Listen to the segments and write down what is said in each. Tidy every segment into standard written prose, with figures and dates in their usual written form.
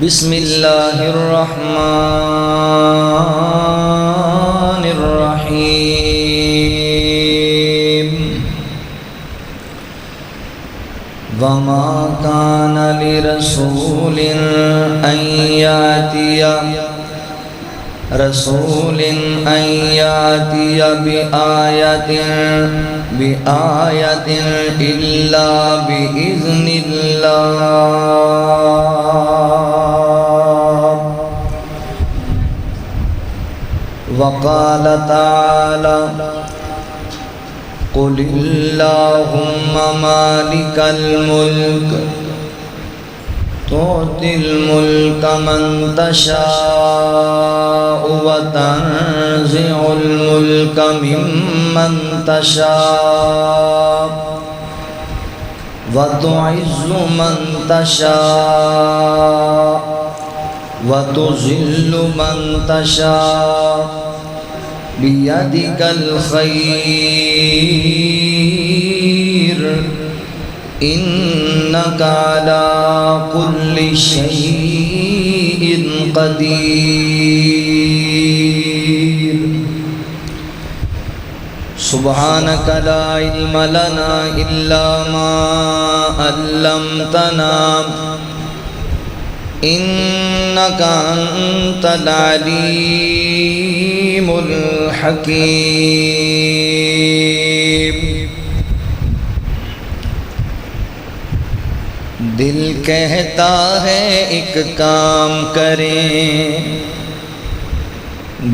بسم اللہ الرحمن الرحیم وما كان لرسول ان يأتي بآية إلا بإذن الله وقال تعالى قل اللهم مالك الملك تؤتي الملك من تشاء وتنزع الملك ممن تشاء وتعز من تشاء وتذل من تشاء بيدك الخير إنك على كل شيء قدير سبحانك لا علم لنا إلا ما علمتنا إنك أنت العليم الحكيم دل کہتا ہے ایک کام کریں،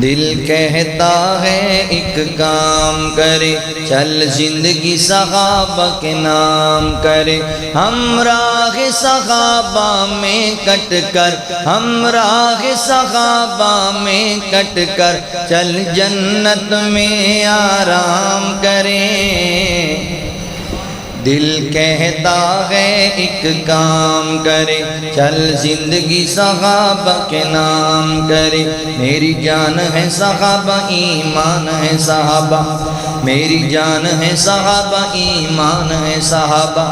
دل کہتا ہے ایک کام کرے، چل زندگی صحابہ کے نام کرے، ہمراہ صحابہ میں کٹ کر، ہمراہ صحابہ میں کٹ کر، چل جنت میں آرام کریں۔ دل کہتا ہے ایک کام کرے، چل زندگی صحابہ کے نام کرے، میری جان ہے صحابہ ایمان ہے صحابہ، میری جان ہے صحابہ ایمان ہے صحابہ،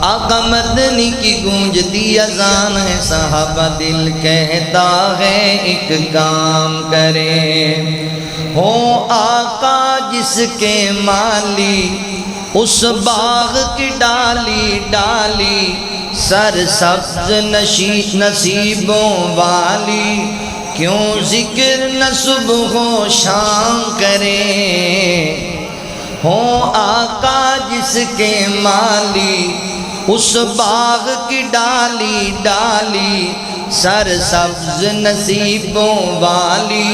آقا مدنی کی گونجتی اذان ہے صحابہ، دل کہتا ہے ایک کام کرے، ہو آقا جس کے مالی، اس باغ کی ڈالی ڈالی سر سبز نصیبوں والی، کیوں ذکر نہ صبح و شام کرے، ہو آقا جس کے مالی، اس باغ کی ڈالی ڈالی سر سبز نصیبوں والی،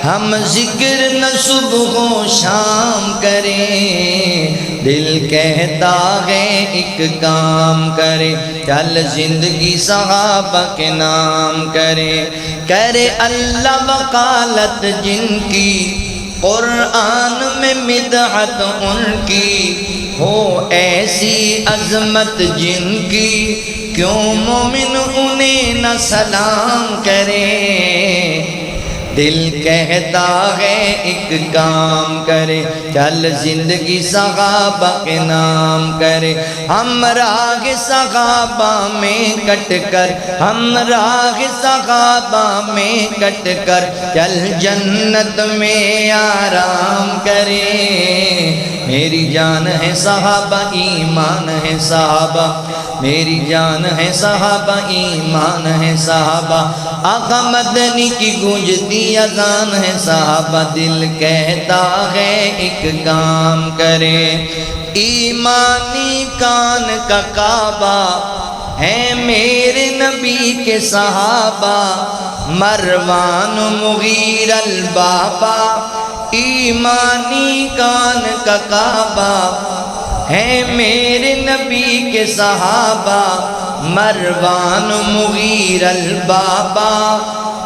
ہم ذکر نہ صبح و شام کریں، دل کہتا ہے ایک کام کرے، چل زندگی صحابہ کے نام کرے، کرے اللہ وکالت جن کی، قرآن میں مدحت ان کی، ہو ایسی عظمت جن کی، کیوں مومن انہیں نہ سلام کرے، دل کہتا ہے ایک کام کرے، چل زندگی صحابہ کے نام کرے، ہمراہ صحابہ میں کٹ کر، ہمراہ صحابہ میں کٹ کر، چل جنت میں آرام کرے، میری جان ہے صحابہ ایمان ہے صحابہ، میری جان ہے صحابہ ایمان ہے صحابہ، آقا مدنی کی گونجتی اذان ہے صحابہ، دل کہتا ہے ایک کام کرے، ایمانی کان کا کعبہ ہے میرے نبی کے صحابہ، مروان مغیر البابا، ایمانی کان کا کعبہ ہے میرے نبی کے صحابہ، مروان مغیر البابا،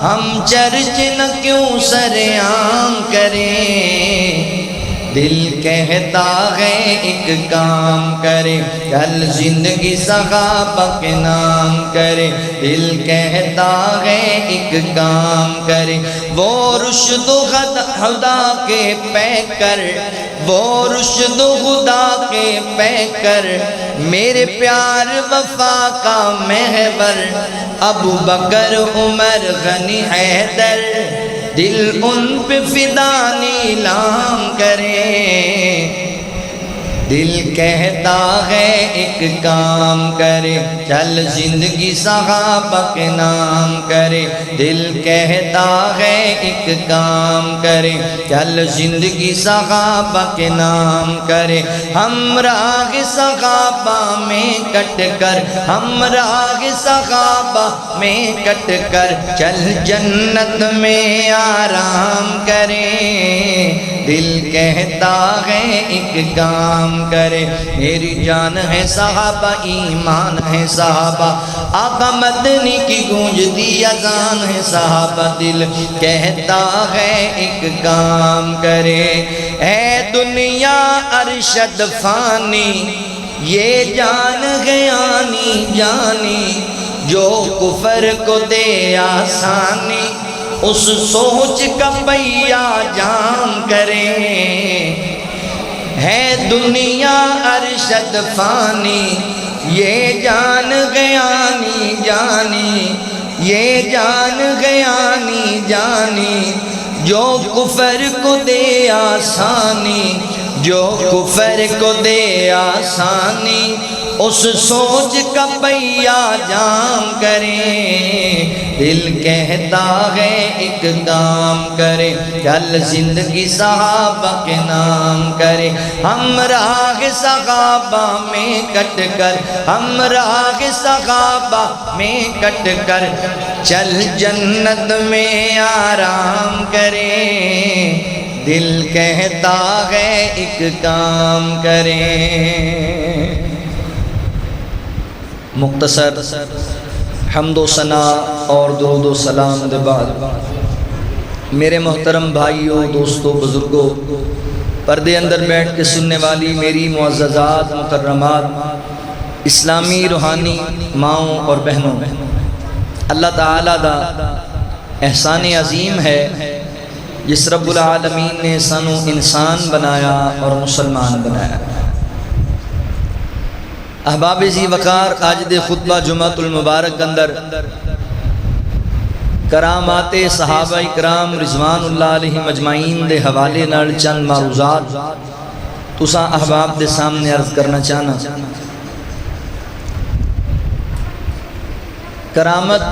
ہم چرچ نہ کیوں سر عام کریں، دل کہتا ہے ایک کام کرے چل زندگی صحابہ کے نام کرے دل کہتا ہے ایک کام کرے وہ رشد و ہدا کے پیکر وہ رشد و ہدا کے پیکر میرے پیار وفا کا محور ابو بکر عمر غنی حیدر دل ان پہ فدا نیلام کرے دل کہتا ہے ایک کام کرے چل زندگی صحابہ کے نام کرے دل کہتا ہے ایک کام کرے چل زندگی صحابہ کے نام کرے ہمراہ صحابہ میں کٹ کر ہمراہ صحابہ میں کٹ کر چل جنت میں آرام کرے دل کہتا ہے ایک کام کرے میری جان ہے صحابہ ایمان ہے صحابہ آقا مدنی کی گونجتی اذان ہے صحابہ دل کہتا ہے ایک کام کرے اے دنیا ارشد فانی یہ جان گیانی جانی جو کفر کو دے آسانی اس سوچ کا پہیا جام کرے ہے دنیا ارشد فانی یہ جان گیانی جانی یہ جان گیانی جانی جو کفر کو دے آسانی جو کفر کو دے آسانی اس سوچ کا پہیا جام کرے دل کہتا ہے ایک کام کرے چل زندگی صحابہ کے نام کرے ہمراہ صحابہ میں کٹ کر ہمراہ صحابہ میں کٹ کر چل جنت میں آرام کرے دل کہتا ہے ایک کام کرے مختصر حمد و ثنا اور درود و سلام دے بعد میرے محترم بھائیوں دوستوں بزرگوں پردے اندر بیٹھ کے سننے والی میری معززات مکرمات اسلامی روحانی ماؤں اور بہنوں اللہ تعالیٰ دا احسان عظیم ہے جس رب العالمین نے سانو انسان بنایا اور مسلمان بنایا احباب ذی وقار آج دے خطبہ جمعۃ المبارک اندر کرامات صحابہ اکرام رضوان اللہ علیہ مجمعین دے حوالے نال چند معروضات تساں احباب دے سامنے عرض کرنا چاہنا کرامت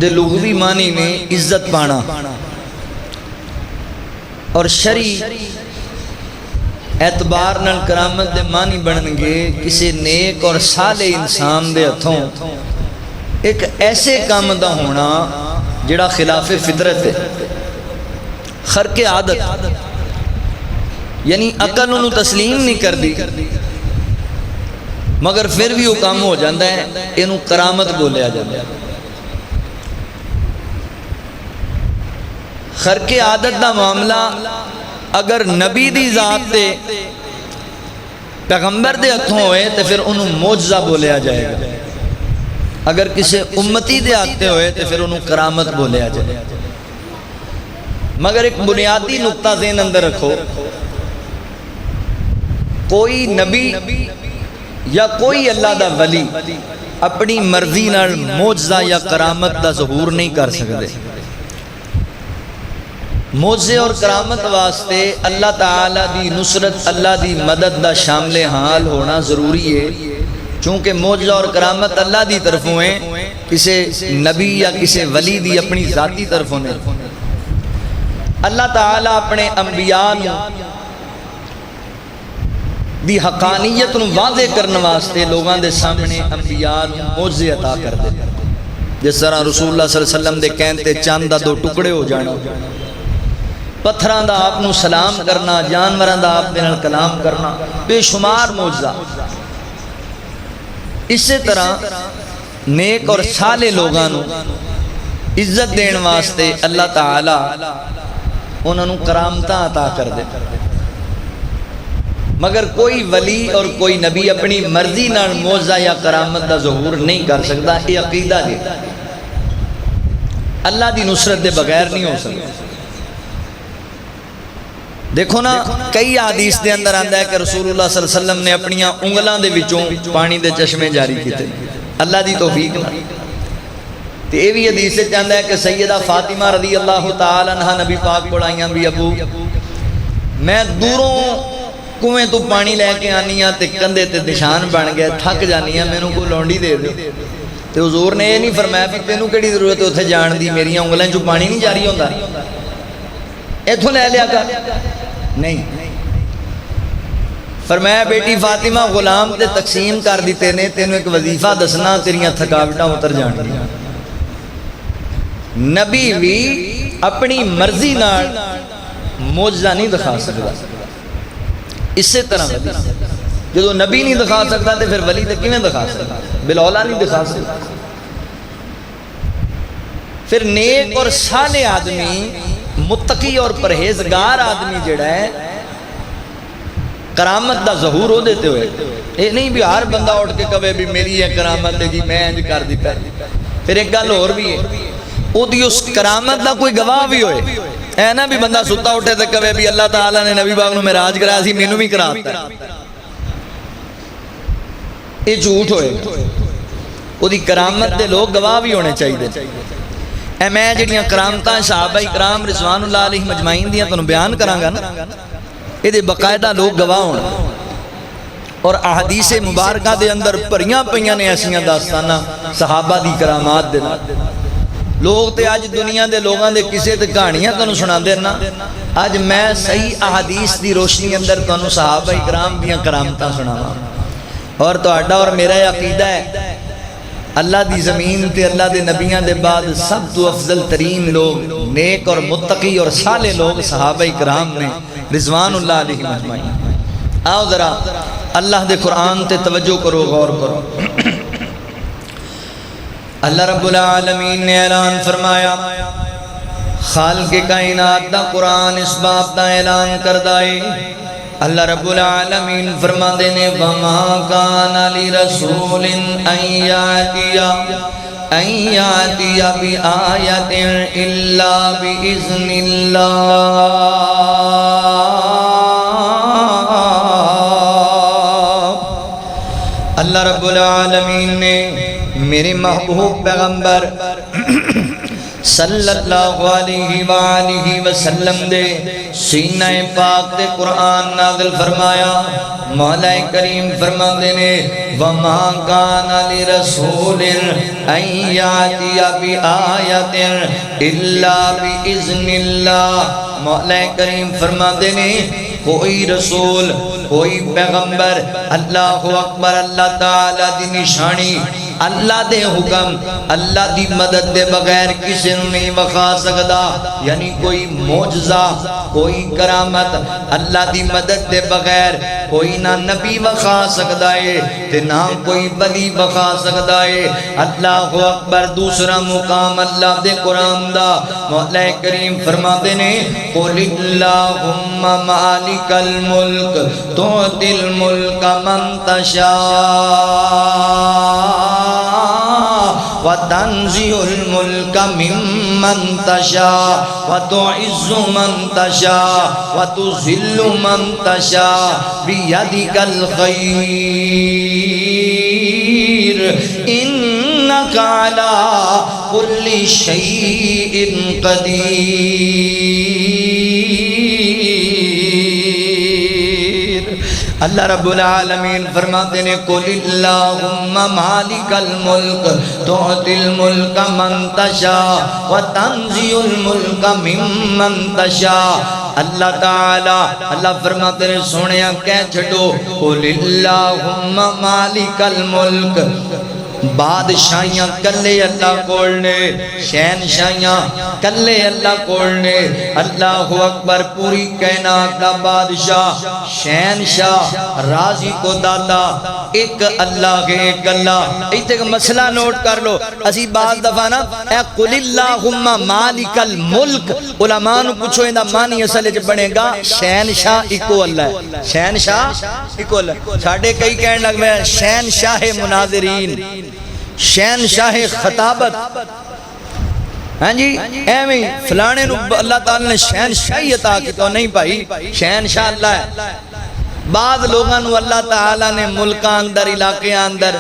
دے لغوی معنی میں عزت پانا اور شرعی اعتبار نال کرامت دے معنی بنن گے کسی نیک اور صالح انسان دے ہتھوں ایک ایسے کام دا ہونا جڑا خلاف فطرت ہے خرق عادت یعنی عقل انہوں تسلیم نہیں کر دی مگر پھر بھی وہ کام ہو جاندہ ہے انہوں کرامت بولیا جاندہ ہے خرق عادت دا معاملہ اگر نبی دی ذات دے پیغمبر دے ہتھوں ہوئے تو پھر انہوں معجزہ بولیا جائے گا اگر کسی امتی دے آتے ہوئے تو پھر انہوں کرامت بولیا جائے گا مگر ایک بنیادی نقطہ ذہن اندر رکھو کوئی نبی یا کوئی اللہ دا ولی اپنی مرضی نال معجزہ یا کرامت دا ظہور نہیں کر سکتے معجزے اور کرامت واسطے اللہ تعالیٰ دی نصرت اللہ دی مدد دا شامل حال ہونا ضروری ہے چونکہ معجزہ اور کرامت اللہ دی طرفوں ہیں کسی نبی یا کسی ولی دی اپنی ذاتی طرفوں نے اللہ تعالیٰ اپنے انبیاء دی حقانیت واضح کرنے واسطے لوگاں دے سامنے انبیاء معجزے عطا کر دے جس طرح رسول اللہ صلی اللہ علیہ وسلم دے کہنتے چاند دا 2 ٹکڑے ہو جانا پتھران دا آپ نو سلام کرنا جانوران دا آپ دے کلام کرنا بے شمار معجزہ اسی طرح نیک اور صالح لوگاں نو عزت دین واسطے اللہ تعالی انہوں نے کرامتاں عطا کر دے، مگر کوئی ولی اور کوئی نبی اپنی مرضی نال معجزہ یا کرامت دا ظہور نہیں کر سکتا. یہ عقیدہ جی اللہ دی نصرت دے بغیر نہیں ہو سکتا. دیکھو نا کئی حدیث دے اندر آندا ہے کہ رسول اللہ صلی اللہ علیہ وسلم نے اپنیاں انگلاں دے وچوں پانی دے چشمے جاری کیتے اللہ دی توفیق نال. تے اے وی حدیث وچ آندا ہے کہ سیدہ فاطمہ رضی اللہ تعالی عنہا نبی پاک کول آئیاں بھی ابو میں دوروں کنویں تو پانی لے کے آنی ہاں تے کندھے تے نشان بن گیا تھک جانی ہاں مینوں کوئی لونڈی دے دو. تے حضور نے یہ نہیں فرمایا کہ تینوں کیڑی ضرورت ہے اتنے جان دی میری انگلاں چوں پانی نہیں جاری ہوندا ایتھوں لے لیا کر. نہیں فرمایا بیٹی فاطمہ غلام تے تقسیم کر دیتے نے تینوں ایک وظیفہ دسنا تیریاں تھکاوٹاں اتر جان دی. نبی بھی اپنی مرضی نال معجزہ نہیں دکھا سکتا. اسی طرح جدو نبی نہیں دکھا سکتا تو پھر ولی تے کیویں دکھا سکتا؟ بلولا نہیں دکھا سکتا. پھر نیک اور صالح آدمی متقی اور پرہیزگار آدمی جڑا ہے کرامت دا ظہور ہو دیتے ہوئے یہ نہیں بھی ہر بندہ اٹھ کے کہے بھی میری یہ کرامت ہے جی میں انج کر دیتا. پھر ایک گل اور بھی ہے او دی اس کرامت دا کوئی گواہ بھی ہوئے اے نا بھی بندہ ستا اٹھے تے کہے بھی اللہ تعالیٰ نے نبی پاک نو معراج کرایا سی مینوں بھی کراتا ہے. یہ جھوٹ ہوئے او دی کرامت دے لوگ گواہ بھی ہونے چاہیے. اے میں جڑیاں کرامتاں صحابہ کرام رضوان اللہ علیہ مجمعین دیاں تانوں بیان کراں گا نا اے دے باقاعدہ لوگ گواہ ہونا. اور احادیث مبارکہ دے اندر بھریاں پیاں نے ایسیاں داستاناں صحابہ دی کرامات دے نال. لوگ تے آج دنیا دے لوگاں دے کسے تے کہانیاں تانوں سنا دے نا آج میں صحیح احادیث دی روشنی اندر تانوں صحابہ کرام دیاں کرامتاں سناواں. اور تہاڈا اور میرا عقیدہ ہے اللہ دی زمین تے اللہ دے نبیاں دے بعد سب تو افضل ترین لوگ نیک اور متقی اور صالح لوگ صحابہ کرام نے رضوان اللہ علیہ مجمعین. آؤ ذرا اللہ دے قرآن تے توجہ کرو غور کرو. اللہ رب العالمین نے اعلان فرمایا خالق کائنات دا قرآن اس باب دا اعلان کردہ ہے. اللہ رب العالمین فرما دینے وَمَا كَانَ لِرَسُولٍ أَن يَأْتِيَ بِآيَةٍ إِلَّا بِإِذْنِ اللَّهِ. اللہ رب العالمین نے میرے محبوب پیغمبر صلی اللہ علیہ وآلہ وسلم دے سینہ پاک دے قرآن نازل فرمایا. مولا کریم فرما دینے وَمَا كَانَ لِرَسُولٍ أَن يَأْتِيَ بِآيَةٍ إِلَّا بِإِذْنِ اللَّهِ. مولا کریم فرما دینے کوئی رسول کوئی پیغمبر اللہ اکبر اللہ تعالی دی نشانی اللہ دے حکم اللہ دی مدد دے بغیر کسی نہیں بخا سکتا. یعنی کوئی معجزہ کوئی کرامت اللہ دی مدد دے بغیر کوئی نہ نبی بخا سکتا ہے تے نہ کوئی ولی بخا سکتا ہے. اللہ اکبر. دوسرا مقام اللہ دے قرآن دا مولا کریم فرما دینے قُلِ اللَّهُمَّ مَالِكَ الْمُلْكِ تُعْطِي الْمُلْكَ مَنْ تَشَاءُ وَتَنْزِعُ الْمُلْكَ مِمَّنْ تَشَاءُ وَتُعِزُّ مَنْ تَشَاءُ وَتُذِلُّ مَنْ تَشَاءُ بِيَدِكَ الْخَيْرُ إِنَّكَ عَلَى كُلِّ شَيْءٍ قَدِيرٌ. اللہ رب العالمین فرماتے ہیں قُلِ اللَّهُمَّ مَالِكَ الْمُلْكِ تُعْطِي الْمُلْكَ مَنْ تَشَاءُ وَتَنْزِعُ الْمُلْكَ مِمَّنْ تَشَاءُ. اللہ تعالی اللہ فرماتے ہیں سونیا کہہ چھڑو قُلِ اللَّهُمَّ مَالِكَ الْمُلْكِ بادشاہیاں کلے اللہ کول نے، شہنشاہیاں کلے اللہ کول نے۔ اللہ اکبر، پوری کائنات دا بادشاہ، شہنشاہ، راضی کو داتا ایک اللہ ہے، ایک اللہ۔ ایک مسئلہ نوٹ کر لو، اسی بعض دفعہ نا اے قل اللہم مالک الملک، علماء نو پوچھو ایندا معنی اصل وچ بنے گا شہنشاہ اکو اللہ ہے، شہنشاہ اکو اللہ۔ ساڈے کئی کہن لگ پے شہنشاہ مناظرین، شہنشاہ خطابت، ہاں جی ایویں فلانے نو اللہ تعالی نے شہنشاہی عطا کی، تو نہیں بھائی، شہنشاہ اللہ ہے۔ بعض لوگاں نو اللہ تعالی نے ملکاں اندر، علاقیاں اندر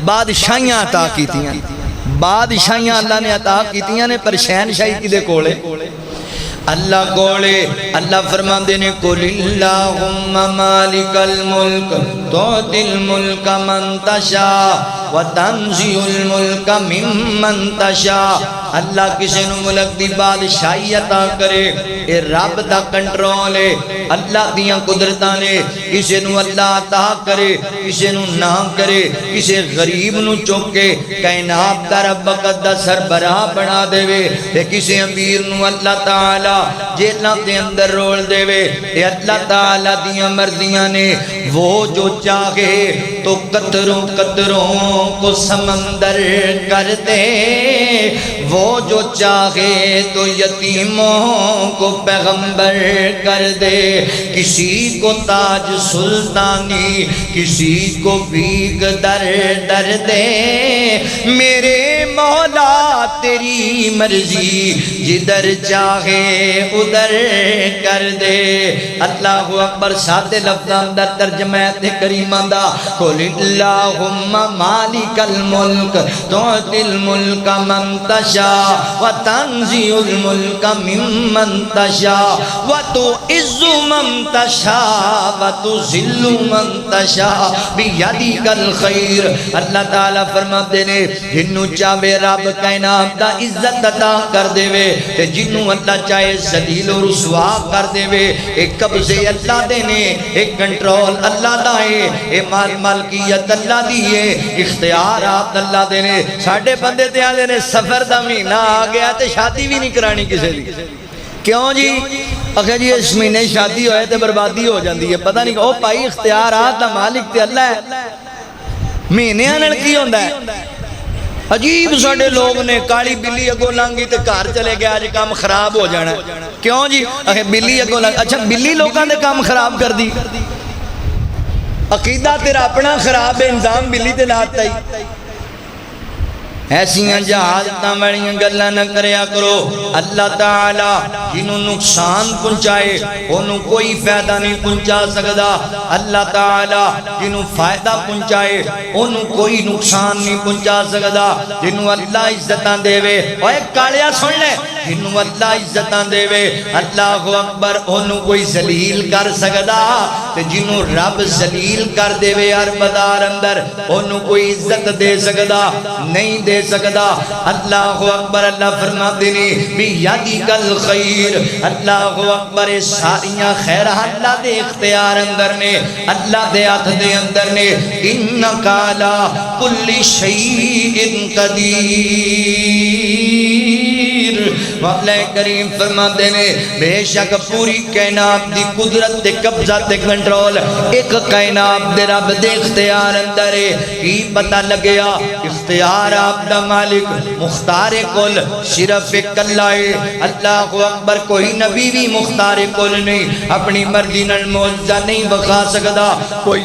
بادشاہیاں عطا کیتیاں، بادشاہیاں اللہ نے عطا کیتیاں نے، پر شہنشاہی کدے کولے؟ اللہ کولے۔ اللہ فرماندے نے قل اللہم مالک الملک تؤتی الملک من تشاء وتنزع الملک ممن تشاء۔ اللہ کسی نو ملک دی بادشاہی عطا کرے، اے رب دا کنٹرول ہے، اللہ دیاں قدرتاں نے۔ کسی نو اللہ عطا کرے، کسی نو نہ کرے، کسی غریب نو چوکے کائنات دا رب دا سربراہ بنا دے وے، تے کسی امیر نو اللہ تعالی جیلاں دے اندر رول دے وے۔ اے اللہ تعالی دیاں مرضیاں نے، وہ جو چاہے تو قطروں قطروں کو سمندر کر دے، وہ جو چاہے تو یتیموں کو پیغمبر کر دے، کسی کو تاج سلطانی، کسی کو بھیک در در دے، میرے مولا تیری مرضی جدھر چاہے ادھر کر دے۔ اللہ اکبر، سادے لفظاں اندر ترجمہ کریمہ دا قل اللہم مالک الملک تؤتی الملک من تشاء وتنزع الملک ممن تشاء وتعز من تشاء وتذل من تشاء بیدک الخیر۔ اللہ تعالیٰ فرماتے نے جنوں چاہے رب کائنات دا عزت عطا کر دے وے، تے جنوں اللہ چاہے ذلیل و رسوا کر دے وے۔ ایک قبضے اللہ دے نے، ایک کنٹرول اللہ دا ہے، اے مالکیت اللہ دی ہے، اختیارات اللہ دے نے۔ ساڈے بندے تے آندے نے سفر دا مہینہ آ گیا تے شادی بھی نہیں کرانی کسے دی، کیوں جی؟ اکھے جی اس مہینے شادی ہوئے تے بربادی ہو جاندی ہے، پتہ نہیں، او بھائی اختیارات دا مالک تے اللہ ہے، مہینے نال کی ہوندا ہے؟ عجیب ساڈے لوگ نے، کالی بلی اگوں لنگی تے گھر چلے گیا، اج کام خراب ہو جانا ہے، کیوں جی؟ اکھے بلی اگوں لنگ، اچھا بلی لوکاں دے کام خراب کر دی، عقیدہ تیرا اپنا خراب ہے، انظام بلی تے لاتا ہی۔ ایسیاں جہالتاں بڑیاں گلاں نہ کریا کرو۔ اللہ تعالی جنوں نقصان پہنچائے انہوں کوئی فائدہ نہیں پہنچا سکدا، اللہ تعالی جنوں فائدہ پہنچائے انہوں کوئی نقصان نہیں پہنچا سکدا۔ جنوں اللہ عزتاں دے وے، اوے کالیا سن لے، جنوں اللہ عزتاں دے وے اللہ اکبر، انہوں کوئی ذلیل کر سکدا، تے جنوں رب ذلیل کر دے وے ہر بازار اندر انہوں کوئی عزت دے سکدا نہیں دے سکدا۔ اللہ اکبر، اللہ فرماتے نے بیدک الخیر، اللہ اکبر، ساریاں خیرات اللہ دے اختیار اندر نے، اللہ دے ہاتھ دے اندر نے۔ انک علی کل شیء قدیر، مولا کریم فرماتے نے بے شک پوری کائنات دی قدرت تے قبضہ تے کنٹرول ایک کائنات دے رب دے اختیار اندر ہے۔ کی پتہ لگیا اختیار آپ دا مالک مختار کل صرف ایک اللہ ہے۔ اللہ اکبر، کوئی نبی بھی مختار کل نہیں، اپنی مرضی نال معجزہ نہیں بخا سکدا، کوئی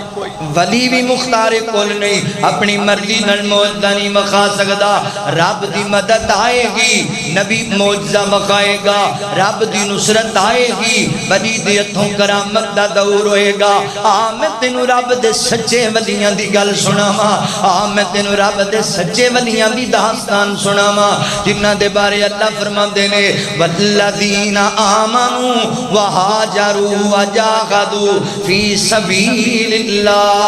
ولی بھی مختار کل نہیں، اپنی مرضی نال معجزہ نہیں بخا سکدا۔ رب دی مدد آئے گی، نبی معجزہ بخائے گا، رب دی نصرت آئے گی، ولی دی ہتھوں کرامت دا دور ہوئے گا۔ میں تینوں رب دے سچے ولیاں دی گل سناواں، میں تینوں رب دے سچے ولیاں دی داستان سناواں جنہاں دے بارے اللہ فرماندے نے والذین آمنوا وہاجروا وجاہدوا فی سبیل اللہ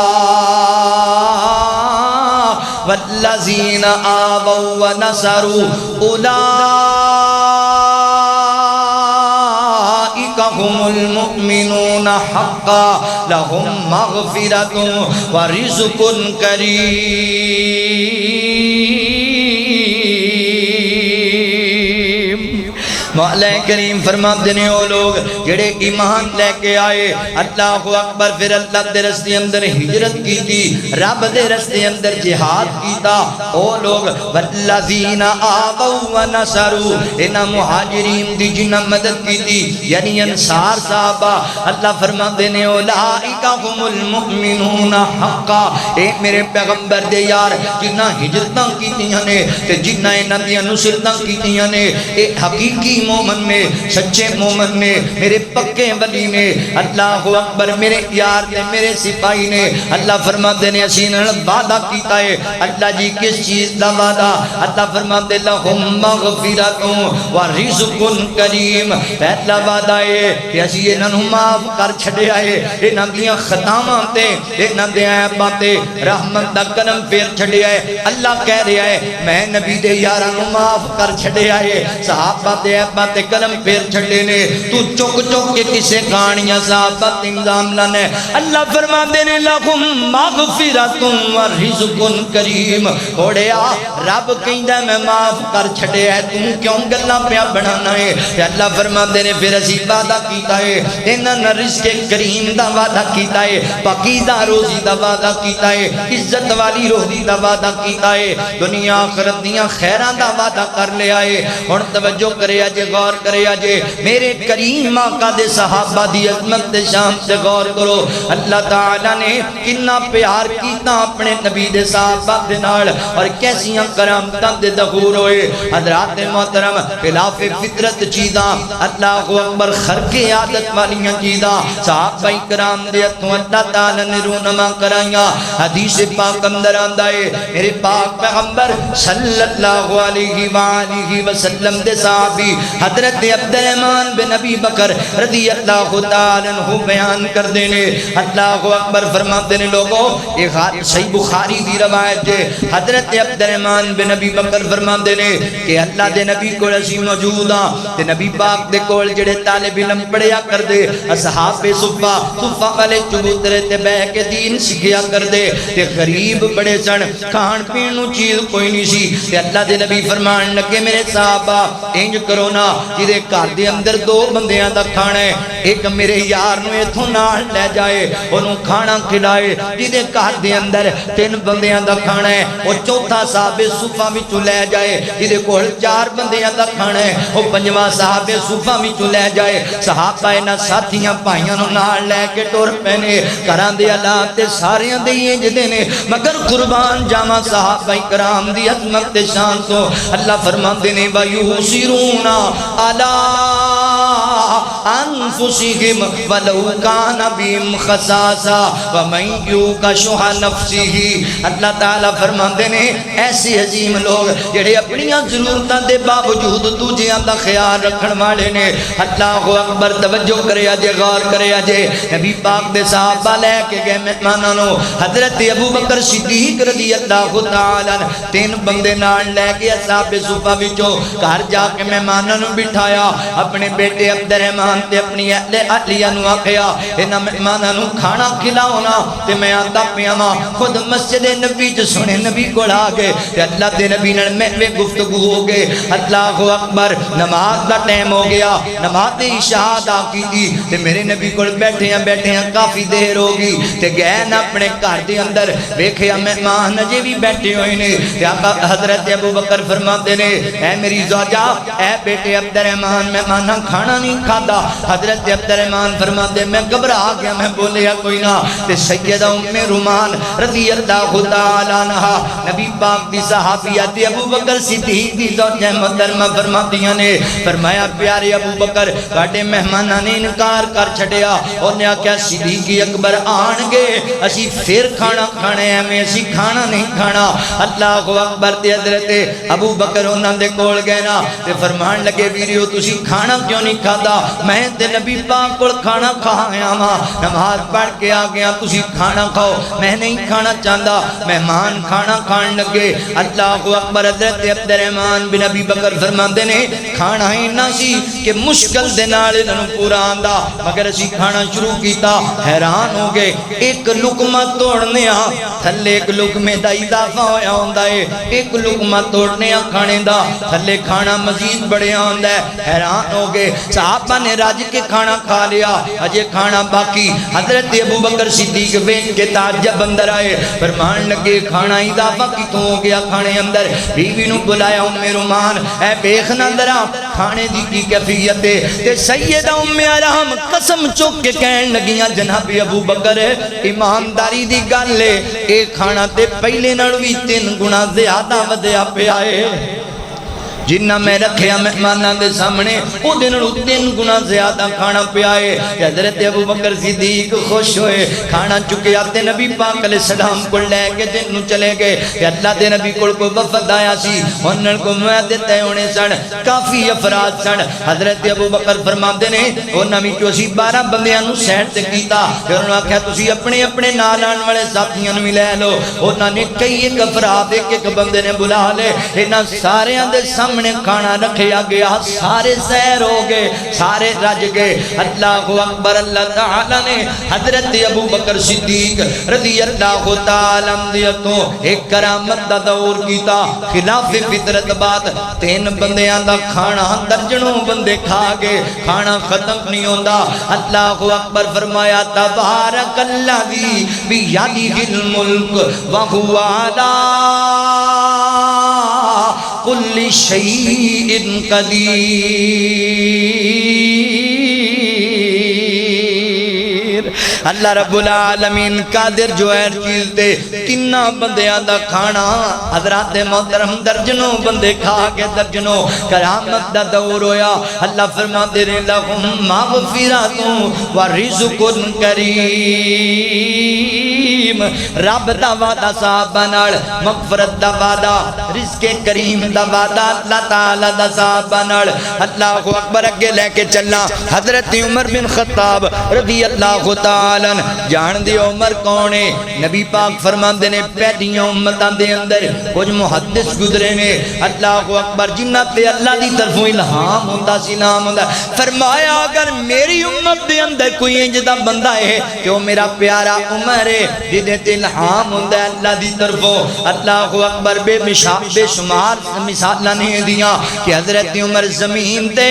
والذین آووا ونصروا اولئک هم المؤمنون حقا لهم مغفرة ورزق کریم۔ مولا کریم فرماتے ہیں وہ لوگ جڑے ایمان لے کے آئے اللہ اکبر پھر اللہ دے رستے اندر ہجرت کی تھی رب دے رستے اندر جہاد کیتا وہ لوگ والذین آووا ونصروا انہاں مہاجرین دی جنہاں مدد کی تھی یعنی انصار صحابہ اللہ فرماتے ہیں اولئک هم المؤمنون حقا اے میرے پیغمبر دے یار جنہاں ہجرتاں کیتیاں نے تے جنہاں انہاں دی نصرتاں کیتیاں نے اے حقیقی مومن میں سچے مومن میں میرے پکے ولی نے اللہ اکبر میرے یار نے میرے سپاہی نے اللہ فرماتے ہیں اسی نے وعدہ کیتا ہے اللہ جی کس چیز دا وعدہ اللہ فرماتے لہم مغفرت ورزق کریم پہلا وعدہ ہے کہ اسی انہوں معاف کر چھڑے آئے انہوں دیاں خطاماں تے انہوں دیاں عیباں تے رحمت دا قلم پھیر چھڑے آئے اللہ کہہ رہا ہے میں نبی دے یارانوں معاف کر چھڑے آئے صحابہ دے عیباں تے قلم پھیر چھڑے نے تو چک چک کے کسے کہانیاں صحابہ انظام لانے اللہ فرما دینے لکھم مغفرت ورزق کریم اوڑیا رب کہندہ میں معاف کر چھڑے ہے تم کیوں گلہ پیا بنانا ہے اللہ فرما دینے پھر اسی وعدہ کیتا ہے انہاں رزق کریم دا وعدہ کیتا ہے پاکیزہ روزی دا وعدہ کیتا ہے عزت والی روزی دا وعدہ کیتا ہے دنیا آخرت دیاں خیران دا وعدہ کر لے آئے اور توجہ کرے آجے غور کرے آجے میرے کریم آقا دے صحابہ دی عظمت دے شان سے غور کرو اللہ تعالیٰ نے کنا پیار کیتا اپنے نبی دے صحابہ دے نال اور کیسیاں کرامتاں دے ظہور ہوئے حضرات محترم خلاف فطرت چیزاں اللہ اکبر خرق عادت والیاں چیزاں صحابہ کرام دے اتوں اللہ تعالیٰ نے رونما کرائیاں حدیث پاک اندر آندائے میرے پاک پیغمبر صلی اللہ علیہ وآلہ وسلم دے صحابی حضرت عبدالرحمن بن ابی بکر رضی اللہ تعالیٰ عنہ بیان کر دینے اللہ اکبر فرماتے دینے لوگوں ایک صحیح بخاری دی روایت ہے حضرت عبدالرحمن بن ابی بکر فرماتے دینے کہ اللہ دے نبی کو رسی موجودا تے نبی پاک دے کول جڑے طالب علم پڑھیا کر دے اصحاب صفہ والے چبوترے تے بہ کے دین سکھیا کر دے تے غریب بڑے سن کھان پینوں چیز کوئی نہیں سی تے اللہ دے نبی فرمان لگے میرے صحابہ انج کرو نا جدے گھر دے اندر دو بندیاں دا کھانا ہے ایک میرے یار نو ایتھوں نال لے جائے انہوں کھانا کھلائے جدے گھر دے اندر تین بندیاں دا کھانا ہے وہ چوتھا صاحب صفہ وچوں لے جائے جدے کول چار بندیاں دا کھانا ہے وہ پنجواں صاحب صفہ وچوں لے جائے صحابہ انہاں ساتھیاں بھائیاں نو نال لے کے ٹر پینے گھراں دے حالات تے ساریاں دے انج دے نے مگر قربان جاواں صحابہ کرام دی عظمت تے شان تو اللہ فرماندے نے وَيُوسِرُونَ عَلَىٰ أَنفُسِهِمْ وَلَوْ كَانَ بِهِمْ خَصَاصَةٌ وَمَن يُوقَ شُحَّ نَفْسِهِ اللہ تعالیٰ فرماندے نے ایسے عظیم لوگ جڑے اپنیاں ضرورتاں دے باوجود دوجیاں دا خیال رکھن والے نے اللہ اکبر توجہ کرے اجے غور کرے اجے نبی پاک دے صحابہ لے کے گئے مہماناں نو حضرت ابو بکر صدیق رضی اللہ تعالیٰ تین بندے نال لے کے اصحاب صفہ وچوں گھر جا کے مہماناں نو بٹھایا اپنے بیٹے عبدالرحمن تے اپنی اہل اہلیہ نو آکھیا انہاں مہماناں نو کھانا کھلاونا تے میں آندا پیا ماں خود مسجد نبی جو سنے نبی کو آ گئے تے اللہ دے نبی نال محو گفتگو ہو گئے اللہ اکبر نماز دا ٹائم ہو گیا نماز عشاء ادا کی تھی تے میرے نبی کو بیٹھے ہیں کافی دیر ہوگی تے گئے نا اپنے گھر دے اندر ویکھیا مہمان اجے بھی بیٹھے ہوئے نے تے آقا حضرت ابو بکر فرماتے نے اے میری زوجہ اے بیٹے عبدالرحمن مہماناں کھانا نہیں کھادا حضرت عبدالرحمن فرماتے میں گھبرا گیا میں بولیا کوئی نہ تے سیدہ ام رومان رضی اللہ تعالیٰ عنہ نبی پاک دی صحابیہ تے ابو بکر صدیق دی زوجہ محترمہ فرماتیاں نے فرمایا پیارے ابو بکر تواڈے مہماناں نے انکار کر چھڈیا انہاں آکھیا صدیق اکبر آن گے اسی پھر کھانا کھانے ہیں میں اسی کھانا نہیں کھانا اللہ اکبر تے حضرت ابو بکر انہاں دے کول گئے نا تے فرمان لگے ویریو تسی کھانا کیوں نہیں کھادا میں تے نبی پاک کو کھانا کھا آیا ماں نماز پڑھ کے آ گیا تسی کھانا کھاؤ میں نہیں کھانا چاہتا مہمان کھانا کھان لگے اللہ اکبر حضرت عبد الرحمن بن ابی بکر فرماندے نے کھانا ہی نہ سی کہ مشکل دے نال انہاں پورا آندا مگر اسی کھانا شروع کیتا حیران ہو گئے ایک لقمہ توڑنے تھلے ایک لقمے دا اضافہ ہویا ہوندا ہے ایک لقمہ توڑنے کھانے دا تھلے کھانا مزید بڑے آندا ہے حیران ہو گئے صحابہ نے راج کے کھانا کھا لیا اجے کھانا باقی حضرت ابو بکر صدیق ویکھ کے تعجب اندر آئے فرمان لگے کھانا اضافہ کتوں ہو گیا کھانے اندر بیوی نو بلایا ام رومان اے بیخنا درا کھانے دی کی کیفیت ہے تے سیدہ ام ارحم قسم چوک کے کہن لگیاں جناب ابو بکر ایمانداری دی گل ہے اے کھانا تے پہلے نال وی 3 گنا زیادہ ودیا پیا ہے جنہ میں رکھیا مہماناں دے سامنے او دن 3 گنا زیادہ کھانا پیا ہے حضرت ابو بکر صدیق خوش ہوئے کھانا چکیا تے نبی پاک علیہ السلام کو لے کے جن چلے گئے کہ اللہ دے نبی کو وفد آیا سی انہاں کو معاہدے تے ہونے سن کافی افراد سن حضرت ابو بکر فرماندے نے انہاں وچوں اسی 12 بندیاں نو سیٹ تے کیتا پھر انہاں آکھیا تسی اپنے اپنے نال آن والے ساتھیاں نوں لے لو انہاں نے کئی ایک افراد ایک بندے نے بلا لے انہاں ساریاں دے سامنے کھانا رکھیا گیا سارے سیر ہو گئے سارے رج گئے اللہ اکبر اللہ تعالی نے حضرت ابو بکر صدیق رضی اللہ تعالی عنہ ایک کرامت دا دور کیتا خلاف فطرت بعد 3 بندیاں دا کھانا درجنوں بندے کھا گئے کھانا ختم نہیں ہوندا اللہ اکبر فرمایا تبارک الذی بیدہ الملک وہو علی کل شیء قدیر اللہ رب العالمین قادر جو ہے چیز دے 3 بندیاں دا کھانا حضرات محترم درجنوں بندے کھا کے درجنوں کرامت دا دور ہویا اللہ فرماتے رہے لہم مغفرات و رزق کریم رب دا وعدہ صحابہ نال مغفرت دا وعدہ رزق کریم دا وعدہ اللہ تعالی دا صحابہ نال اللہ اکبر اگے لے کے چلنا حضرت عمر بن خطاب رضی اللہ تعالی جان دی عمر کونے نبی پاک فرماندے نے پہلیاں امتاں دے اندر کچھ محدث گزرے نے اللہ اکبر جنہ تے اللہ دی طرفوں الہام ہوندا سی نام ہوندا فرمایا اگر میری امت دے اندر کوئی انج دا بندہ ہے کہ وہ میرا پیارا عمر ہے جدے تے الہام ہوندا ہے اللہ دی طرفوں اللہ اکبر بے شمار مثالاں نے دیاں کہ حضرت عمر زمین تے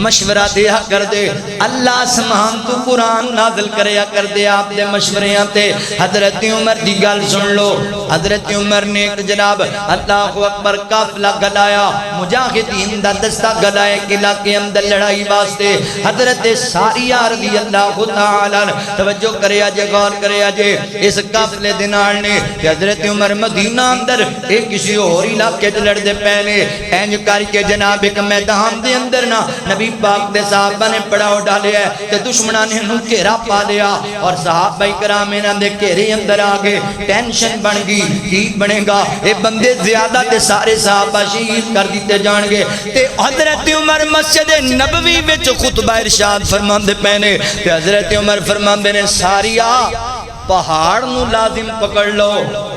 مشورہ دیا کر دے اللہ آسمان تو قرآن نازل کریا کر دے آپ دے مشوریاں تے حضرت عمر دی گل سن لو حضرت عمر نے ایک جناب اللہ اکبر قافلہ گلایا مجاہدین دا دستہ گلائے قلعہ کے اندر لڑائی واسطے حضرت ساریہ رضی اللہ تعالی توجہ کریا جے غور کریا جے اس قافلے دینار نے کہ حضرت عمر مدینہ اندر ایک کسی اور علاقے لڑ دے پہلے اینج کر کے جناب ایک میدان دے اندر نا نبی پاک دے صحابہ نے پڑاؤ ڈالے ہے کہ دشمنہ نے انہوں گھیرا پا لیا اور صحابہ کرام انہوں نے گھیرے اندر آگے ٹینشن بن گئی کی بنے گا اے بندے زیادہ تے سارے صحابہ شہید کر دیتے جان گے تے حضرت عمر مسجد نبوی وچ خطبہ ارشاد فرماندے پہنے تے حضرت عمر فرماندے نے ساریہ پہاڑ نو لازم پکڑ لو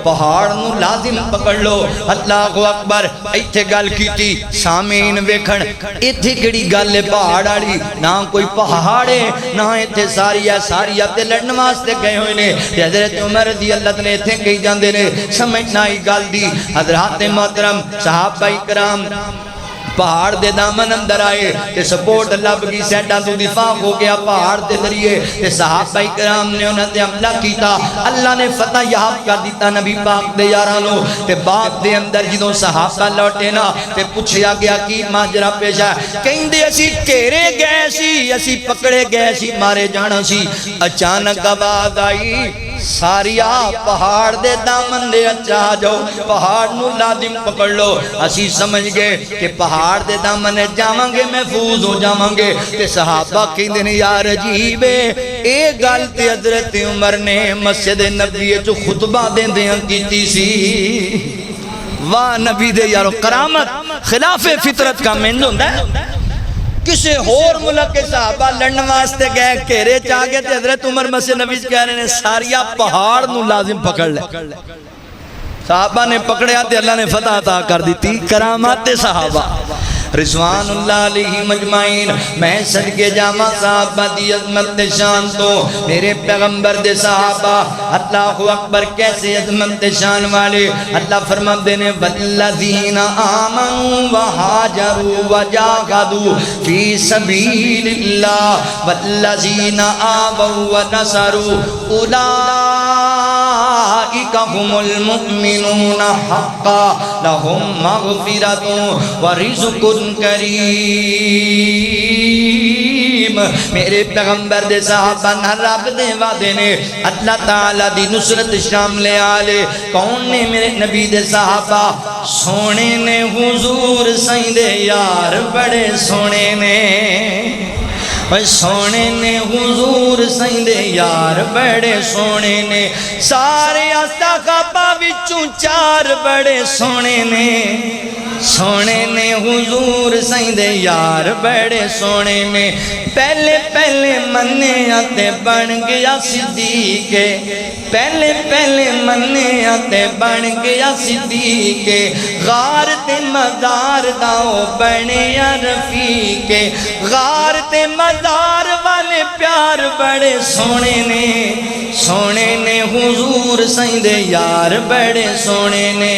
پہاڑ نو لازم پکڑ لو اللہ اکبر ایتھے گل کیتی سامعین ویکھن ایتھے کیڑی گل ہے پہاڑ والی نہ کوئی پہاڑ ہے نہ ایتھے ساریہ تے لڑن واسطے گئے ہوئے نے حضرت عمر رضی اللہ نے ایتھے کہی جاندے نے سمجھنا ہی گل دی حضرات محترم صحابہ کرام پہاڑ دے دامن اندر آئے کہ سپورٹ لب کی سیڈا تو دفاع ہو گیا پہاڑ دے ذریعے کہ صحابہ کرام نے انہوں نے حملہ کیتا اللہ نے فتح یاب کر دیتا نبی پاک دے یارانو تے باغ دے اندر جدوں صحابہ لوٹے نا تے پوچھیا گیا کی ماجرا پیش ہے کہیں دے اسی کیرے گئے سی اسی پکڑے گئے سی مارے جانا سی اچانک آواز آئی ساریہ پہاڑ دے دامن دے اچھا جاؤ پہاڑ نو لازم پکڑ لو اسی سمجھ گئے کہ پہاڑ دے دامن جاواں گے محفوظ ہو جاواں گے تے صحابہ کہندے نے یار عجیب اے گل تے حضرت عمر نے مسجد نبوی جو خطبہ دیندیاں کیتی سی واہ نبی دے یارو کرامت خلاف فطرت کا مند ہوندا ہے کسے اور ملک کے صحابہ لڑن واسطے گئے گھیرے چاہ گئے تھے حضرت عمر مسجد نبی کہہ رہے ہیں ساریا پہاڑ نو لازم پکڑ لے صحابہ نے پکڑیا تے اللہ نے فتح عطا کر دیتی کرامات صحابہ رضوان اللہ علیہ مجمعین میں صدقے جامع صحابہ دی عظمت شان تو میرے پیغمبر دے صحابہ اللہ اکبر کیسے عظمت شان والے اللہ فرما دینے والذین آمنوا وہاجروا وجاہدوا فی سبیل اللہ والذین آووا ونصروا اولئک هم المؤمنون حقا لهم مغفرۃ ورزق کریم میرے پیغمبر دے صحابہ نہ رب دے وعدے نے اللہ تعالیٰ دی نصرت شاملے آلے کون نے میرے نبی دے صحابہ سونے نے حضور سائیں دے یار بڑے سونے نے سونے نے حضور سائیں دے یار بڑے سونے نے سارے صحابہ وچوں چار بڑے سونے نے سونے نے حضور سائیں دے یار بڑے سونے نے پہلے پہلے منے آتے بن گیا صدیق پہلے پہلے منے آتے بن گیا صدیق غار تے مزار داؤ بنے یا رفیق غار تے مزار والے پیار بڑے سونے نے حضور سائیں دے یار بڑے سونے نے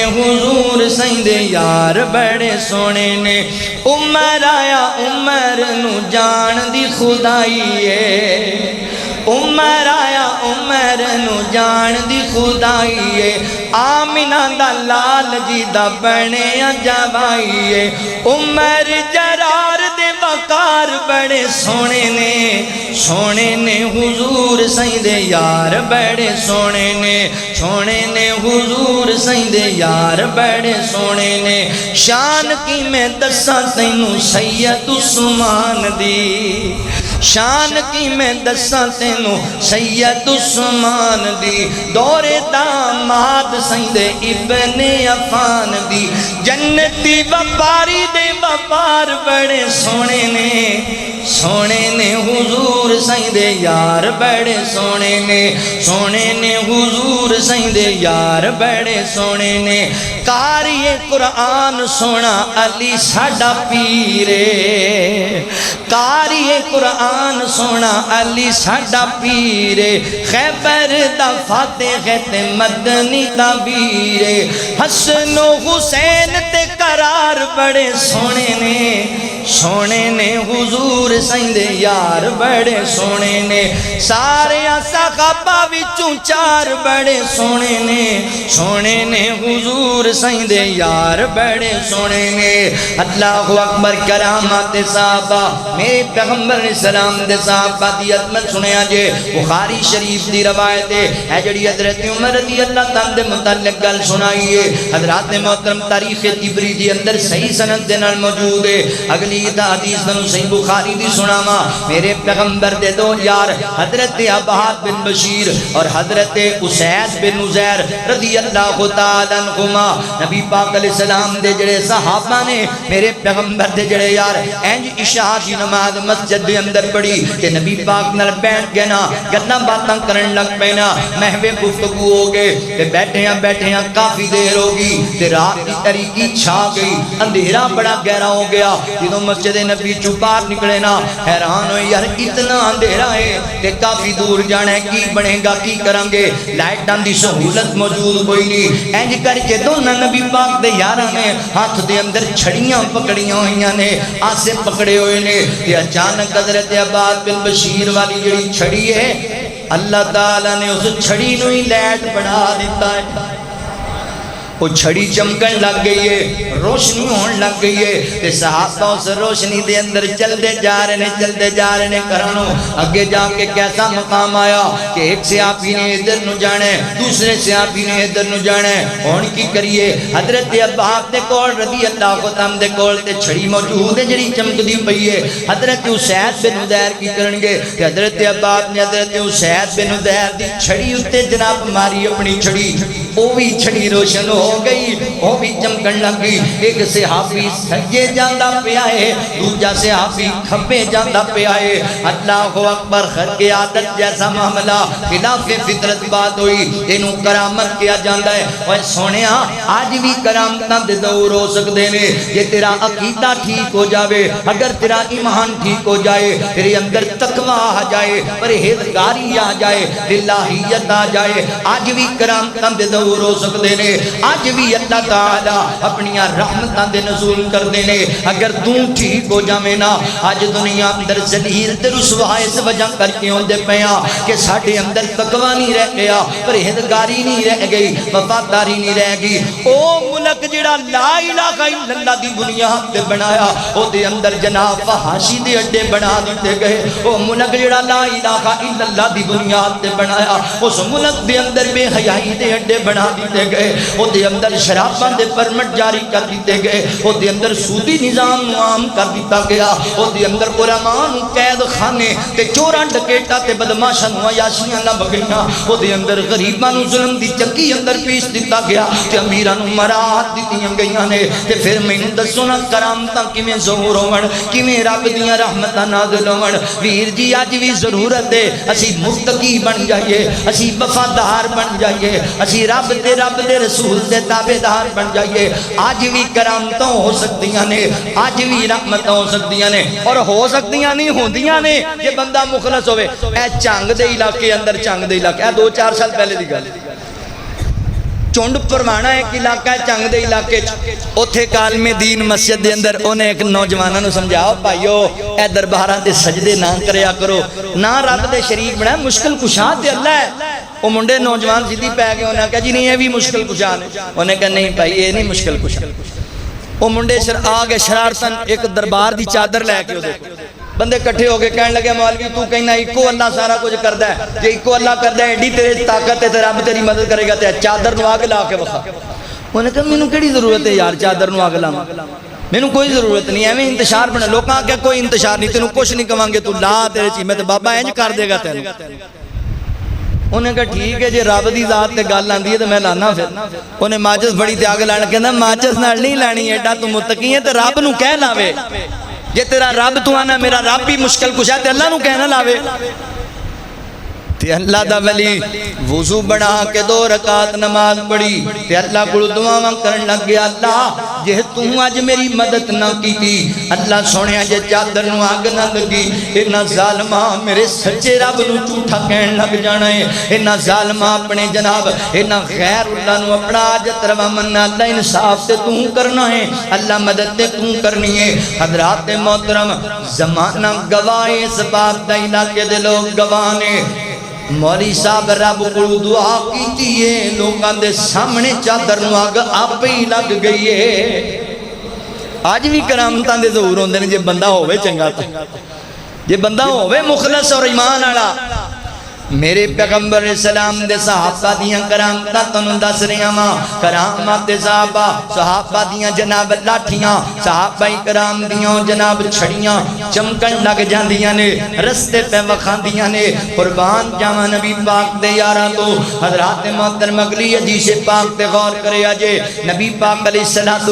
حضور سائیں دے یار بڑے سونے نے عمر آیا عمر نو جان دی خدائی ہے عمر آیا عمر نو جان دی خدائی ہے آمینہ دا لال جی دا بنے جوائی ہے عمر جرار دے وقار بڑے سونے نے حضور سائیں دے یار بڑے سونے نے حضور سائیں دے یار بڑے سونے نے شان کی میں دساں تینوں سید عثمان دی شان کی میں دساں تینوں سید عثمان دی دور داماد سائیں دے ابن عفان دی جنتی وپاری دے وپار بڑے سونے نے حضور سائیں دے یار بڑے سونے نے حضور سائیں دے یار بڑے سونے نے قاری قرآن سونا علی ساڈا پیرے قاری قرآن سونا علی ساڈا پیرے خیبر دا فاتح تے مدنی دا ویرے حسن و حسین تے قرار بڑے سونے نے حضور سائیں دے یار بڑے سونے نے سارے صحابہ وچوں چار بڑے سونے نے حضور سائیں دے یار بڑے سونے نے اللہ اکبر کرامات صحابہ میرے پیغمبر علیہ السلام دے صحابہ دی عظمت سنیا جے بخاری شریف دی روایت ہے جڑی حضرت عمر رضی اللہ تعالیٰ دے متعلق گل سنائیے حضرات محترم تاریخ طبری دی اندر صحیح سند دے نال موجود ہے اگلی حدیث میں صحیح بخاری دی سناما میرے پیغمبر دے دو یار حضرت عباد بن بشیر اور حضرت اسید بن عزیر رضی اللہ تعالیٰ عنہما نبی پاک علیہ السلام دے جڑے صحابہ نے میرے پیغمبر دے جڑے یار اینج عشاء کی نماز مسجد دے اندر پڑھی کہ نبی پاک نال بیٹھ گئے نا گتنا باتاں کرن لگ پینا محوے گفتگو ہو گئے تے بیٹھے ہیں کافی دیر ہوگی تے رات کی تاریکی چھا گئی اندھیرا بڑا گہرا ہو گیا جدوں مسجد نبی چوپار نکلے نا حیران ہوئے یار اتنا اندھیرا ہے کہ کافی دور جانا ہے کی بنے گا کی کریں گے لائٹاں دی سہولت موجود کوئی نہیں اینج کر کے دونوں نبی پاک دے یاراں نے ہاتھ دے اندر چھڑیاں پکڑیاں ہوئیاں نے آسے پکڑے ہوئے نے کہ اچانک حضرت عباد بن بشیر والی جڑی چھڑی ہے اللہ تعالیٰ نے اس چھڑی نو ہی لائٹ بڑھا دیتا ہے وہ چھڑی چمکن لگ گئی ہے روشنی ہون لگ گئی ہے کہ صحابہ اس روشنی دے اندر چلتے جا رہے نے کرانو اگے جا کے کیسا مقام آیا کہ ایک صحابی نے ادھر نو جانے دوسرے صحابی نے ادھر نو جانے ہون کی کریے حضرت عباد دے کول رضی اللہ عنہ دے کول تے چھڑی موجود ہے جڑی چمک دی پئی ہے حضرت اسید بن عزیر کی کرنگے کہ حضرت عباد نے حضرت اسید بن عزیر دی چھڑی اتے جناب ماری اپنی چھڑی وہ بھی چھڑی روشن ہو ہو گئی وہ بھی چمکن لگی ایک صحابی سجے جاندہ پہ آئے دوجا صحابی کھپے جاندہ پہ آئے اللہ اکبر خرق عادت جیسا معاملہ خلاف فطرت بات ہوئی انہوں کرامت کیا جاندہ ہے اور سونیا آج بھی کرامتاں دے دور ہو سکتے نے یہ تیرا عقیدہ ٹھیک ہو جاوے اگر تیرا ایمان ٹھیک ہو جائے تیرے اندر تقوی آ جائے پرہیزگاری آ جائے الہیت آ جائے آج بھی کرامتاں دے دور ہو سکتے نے آج بھی اللہ تعالیٰ اپنی رحمتاں دے نزول کر دینے اگر تو ٹھیک ہو جاوے نا آج دنیا اندر ذلیل تے رسوا اس وجہ کر کے ہوندے پیاں کہ ساڑھے اندر تقوی نہیں رہ گیا پرہیزگاری نہیں رہ گئی وفاداری نہیں رہ گئی او ملک جڑا لا الہ الا اللہ دی بنیاد تے بنایا او دے اندر جناب فحاشی دے اڈے بنا دیتے گئے او ملک جڑا لا الہ الا اللہ دی بنیاد تے بنایا اس ملک دے اندر بے حیائی دے اڈے بنا دیتے گئے او دے اندر شراباں دے پرمٹ جاری کر دیتے گئے او دے اندر سودی نظام عام کر دیتا گیا او دے اندر علماء قید خانے تے چوراں ڈکیٹا تے بدماشاں عیاشیاں لب گئیاں او دے اندر غریباں نو ظلم دی چکی اندر پیش دیتا گیا تے امیراں نو مراد دیتیاں گئیاں نے تے پھر مینوں دسو نا کرامتاں کیویں ظہور ہون کیویں رب دیاں رحمتاں نازل ہون ویر جی اج بھی ضرورت ہے اسی متقی بن جائیے اسی وفادار بن جائیے اسی رب دے رسول دے تابعدار بن جائیے آج بھی کرامتاں ہو سکتیاں نے آج بھی رحمتاں ہو سکتیاں نے اور ہو سکتیاں نہیں ہوندیاں نے یہ بندہ مخلص ہوئے اے چنگ دے علاقے اندر چنگ دے علاقے اے 2-4 سال پہلے دی گل چونڈ پرمانا ایک علاقہ ہے چنگ دے علاقے اوتھے کالم دین مسجد دے اندر انہیں ایک نوجوانہ نو سمجھاؤ بھائیو اے درباراں دے سجدے نہ کریا کرو نہ رب دے شریک بنا مشکل کشا تے اللہ ہے وہ منڈے نوجوان جدی پہ گئے انہیں کہا جی نہیں یہ بھی مشکل کشا ہے انہیں کہا نہیں بھائی یہ نہیں مشکل کشا وہ منڈے آگے شرارتن ایک دربار دی چادر لے کے دیکھو بندے کٹھے ہو کے کہنے لگے مولوی تو کہنا ایکو اللہ سارا کچھ کردا ہے جے ایکو اللہ کردا ہے ایڈی تیرے طاقت ہے تے رب تیری مدد کرے گا تے چادر نو آگ لا کے وکھا انہوں نے کہا مینوں کیڑی ضرورت ہے یار چادر نو آگ لاواں مینوں کوئی ضرورت نہیں ایویں انتشار بنا لوکاں کہ کوئی انتشار نہیں تینوں کچھ نہیں کہاں گے تو لا تیرے چی میں تے بابا انج کر دے گا تینوں انہیں کہا ٹھیک ہے جے رب دی ذات تے گل آندی ہے تے میں لانا پھر انہیں ماچس بڑی تے آگ لانا کہنا ماچس نال نہیں لانی ایڈا تو متقی ہے تے رب نو کہہ لاوے یہ تیرا رب تو آنا میرا رب بھی مشکل کشا تے اللہ نو کہنا لاوے تے اللہ دا ولی وضو بنا کے 2 رکعت نماز پڑھی تے اللہ کو دعاواں کرن لگ گیا اللہ جے تو اج میری مدد نہ کیتی اللہ سونیا جے چادر نو آگ نہ لگی انہاں ظالماں میرے سچے رب نو جھوٹا کہن لگ جانا ہے انہاں ظالماں اپنے جناب انہاں غیر اللہ نو اپنا حاجت روا مننا اللہ انصاف تے تو کرنا ہے اللہ مدد تے تو کرنی ہے حضرات محترم زمانہ گواہ اس بات دا علاقے دے لوگ گواہ نے مولی صاحب رب کو دعا کیتی ہے لوگاں دے سامنے چادر نو آگ آپ ہی لگ گئی ہے آج بھی کرامتاں دے ظہور ہوندے نے جے بندہ ہوئے چنگا تا جے بندہ ہوئے مخلص اور ایمان آلا میرے پیغمبر السلام دے صحابہ دیاں کرامتاں تنوں دس رہیاں ماں کرامات صحابہ صحابہ دیاں جناب لاٹھیاں صحابہ کرام دیاں جناب چھڑیاں چمکن لگ جاندیاں نے رستے پہ وکھاندیاں نے قربان جاواں نبی پاک دے یاراں تو حضرات محترم اگلی حدیث پاک تے غور کرے اجے نبی پاک علیہ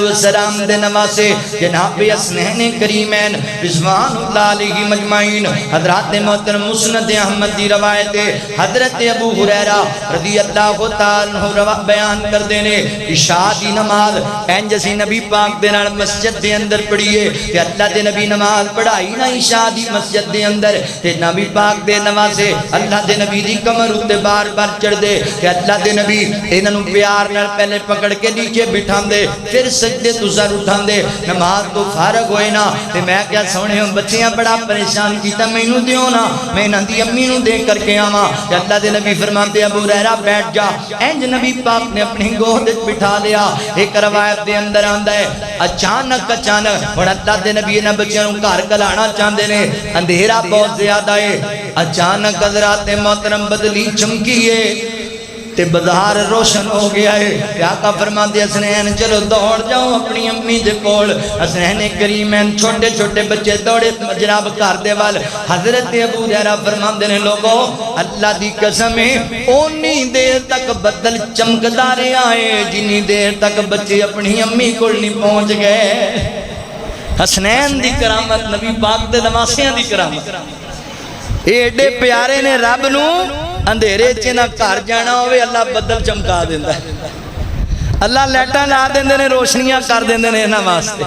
السلام دے نواسے جناب حسنین کریمین رضوان اللہ علیہ مجمعین حضرات محترم مسند احمد دی روایت حضرت ابو ہریرہ رضی اللہ تعالیٰ بیان کر دینے عشاء دی نماز این جیسی نبی پاک دے نال مسجد دے اندر پڑھئے کہ اللہ دے نبی نماز پڑھائی نا عشاء دی مسجد دے اندر تے نبی پاک دے نمازے اللہ دے نبی دی کمر اتے بار بار چڑھ دے کہ اللہ دے نبی انہوں پیار نال پہلے پکڑ کے نیچے بٹھان دے پھر سجدے تو سر اٹھان دے نماز تو فارغ ہوئے نا تے میں کیا سونے ہوں بچیاں بڑا پریشان کیتا میں انہوں دیوں نا میں انہوں دی امی نوں دے کر کے کہ اللہ دے نبی فرماتے ابو ہریرہ بیٹھ جا اینج نبی پاک نے اپنی گود بٹھا لیا ایک روایت دے اندر آندا ہے اچانک اور اللہ دے نبی نے بچیاں نوں گھر کلانا چاہندے نے اندھیرا بہت زیادہ ہے اچانک حضرات محترم بدلی چمکی ہے تے بازار روشن ہو گیا ہے۔ آقا فرماتے حسنین چلو دوڑ جاؤ اپنی امی دے کول۔ حسنین کریمین چھوٹے چھوٹے بچے دوڑے جناب گھر دے وال۔ حضرت ابو ہریرہ فرماتے نے لوگوں اللہ دی قسم ہے اونی دیر تک بدل چمکدا رہا ہے جنی دیر تک بچے اپنی امی کول نہیں پہنچ گئے۔ حسنین دی کرامت نبی پاک دے نواسیاں دی کرامت ایڈے پیارے نے رب نو اندھیرے چنہ کار جانا ہوئے اللہ بدل چمکا دیندہ ہے، اللہ لیٹا لا دیندے نے روشنیاں کر دیندے نے انہاں واسطے۔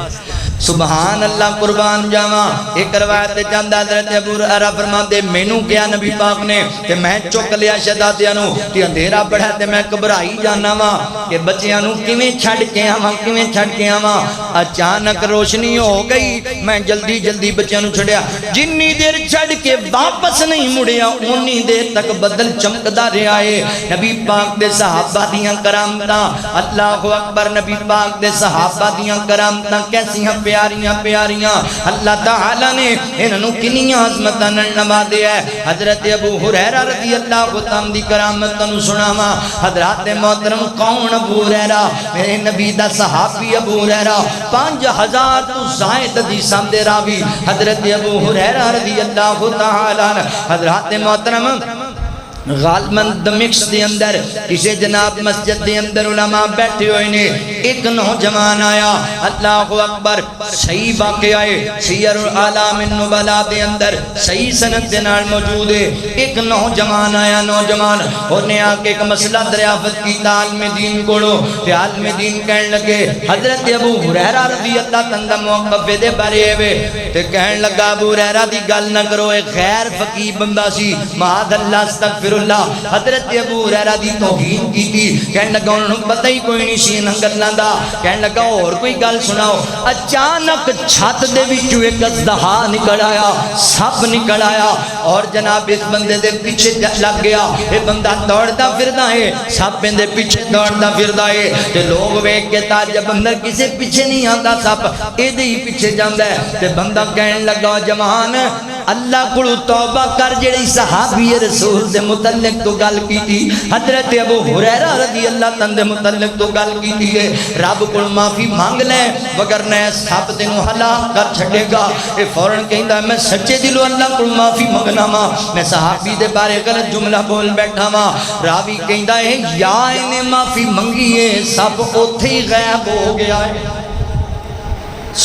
سبحان اللہ قربان جاواں۔ ایک روایت چند حضرت ابو ہریرہ فرماتے مینوں کیا نبی پاک نے تے میں چک لیا شہزادیاں نو تے اندھیرا بڑھا تے میں گھبرائی جانا وا کہ بچیاں نو کیویں چھڈ کے آواں کیویں چھڈ کے آواں۔ اچانک روشنی ہو گئی، میں جلدی جلدی بچیاں نو چھڈیا، جنی دیر چھڈ کے واپس نہیں مڑیا اونی دیر تک بدل چمکدا رہا ہے۔ نبی پاک دے صحابہ دیاں کرامتاں اللہ اکبر، نبی پاک دے صحابہ دیاں کرامتاں کیسیاں پیاریاں پیاریاں، اللہ تعالیٰ نے انہوں کنیاں عظمتاں نوازیا ہے۔ حضرت ابو ہریرہ رضی اللہ عنہ دی کرامت نو سناواں۔ حضرات محترم کون ابو ہریرہ؟ میرے نبی دا صحابی ابو ہریرہ، 5000 تو زائد حدیثاں دے راوی حضرت ابو ہریرہ رضی اللہ تعالیٰ عنہ۔ حضرات محترم غالباً دمشق دے اندر کسی جناب مسجد دے اندر علماء بیٹھے ہوئے نے، ایک نوجوان آیا، اللہ اکبر، صحیح واقعہ ہے سیر الاعلام النبلاء دے اندر صحیح سند دے نال موجود ہے۔ ایک نوجوان آیا، نوجوان انہیں آ کے ایک مسئلہ دریافت کی عالم دین کوڑو تے عالم دین کہنے لگے حضرت ابو ہریرہ رضی اللہ عنہ موقف دے بارے ہوئے تے کہنے لگا ابو ہریرہ دی گل نہ کرو، ایک غیر فقیہ بندہ سی، معاذ اللہ استغفر اللہ۔ حضرت ابو ہریرہ دی توہین کی تھی، کہنے لگا انہوں پتہ ہی کوئی نہیں سی انہاں گلاں دا، کہنے لگا اور کوئی گل سناؤ۔ اچانک چھت دے وچوں ایک اژدہا نکل آیا، سپ نکل آیا اور جناب اس بندے دے پیچھے لگ گیا۔ یہ بندہ دوڑدا پھردا ہے، سپ دے پیچھے دوڑدا پھردا ہے تے لوگ ویکھ کے تعجب، اندر کسے پیچھے نہیں آندا سپ ایدے ہی پیچھے جاندا ہے تے بندہ کہنے لگا جوان اللہ کولو توبہ کر جڑی صحابی رسول دے متعلق تو گل کی تھی، حضرت ابو ہریرہ رضی اللہ عنہ دے متعلق تو گل کی تھی ہے، رب کول معافی مانگ لے وگرنہ سب تینوں ہلاک کر چھڑے گا۔ اے فوراً کہندا میں سچے دلوں اللہ کول معافی منگنا وا، میں صحابی دے بارے غلط جملہ بول بیٹھا وا۔ راوی کہندا ہے یا انہیں معافی منگی ہے سب اوتھے ہی غائب ہو گیا ہے،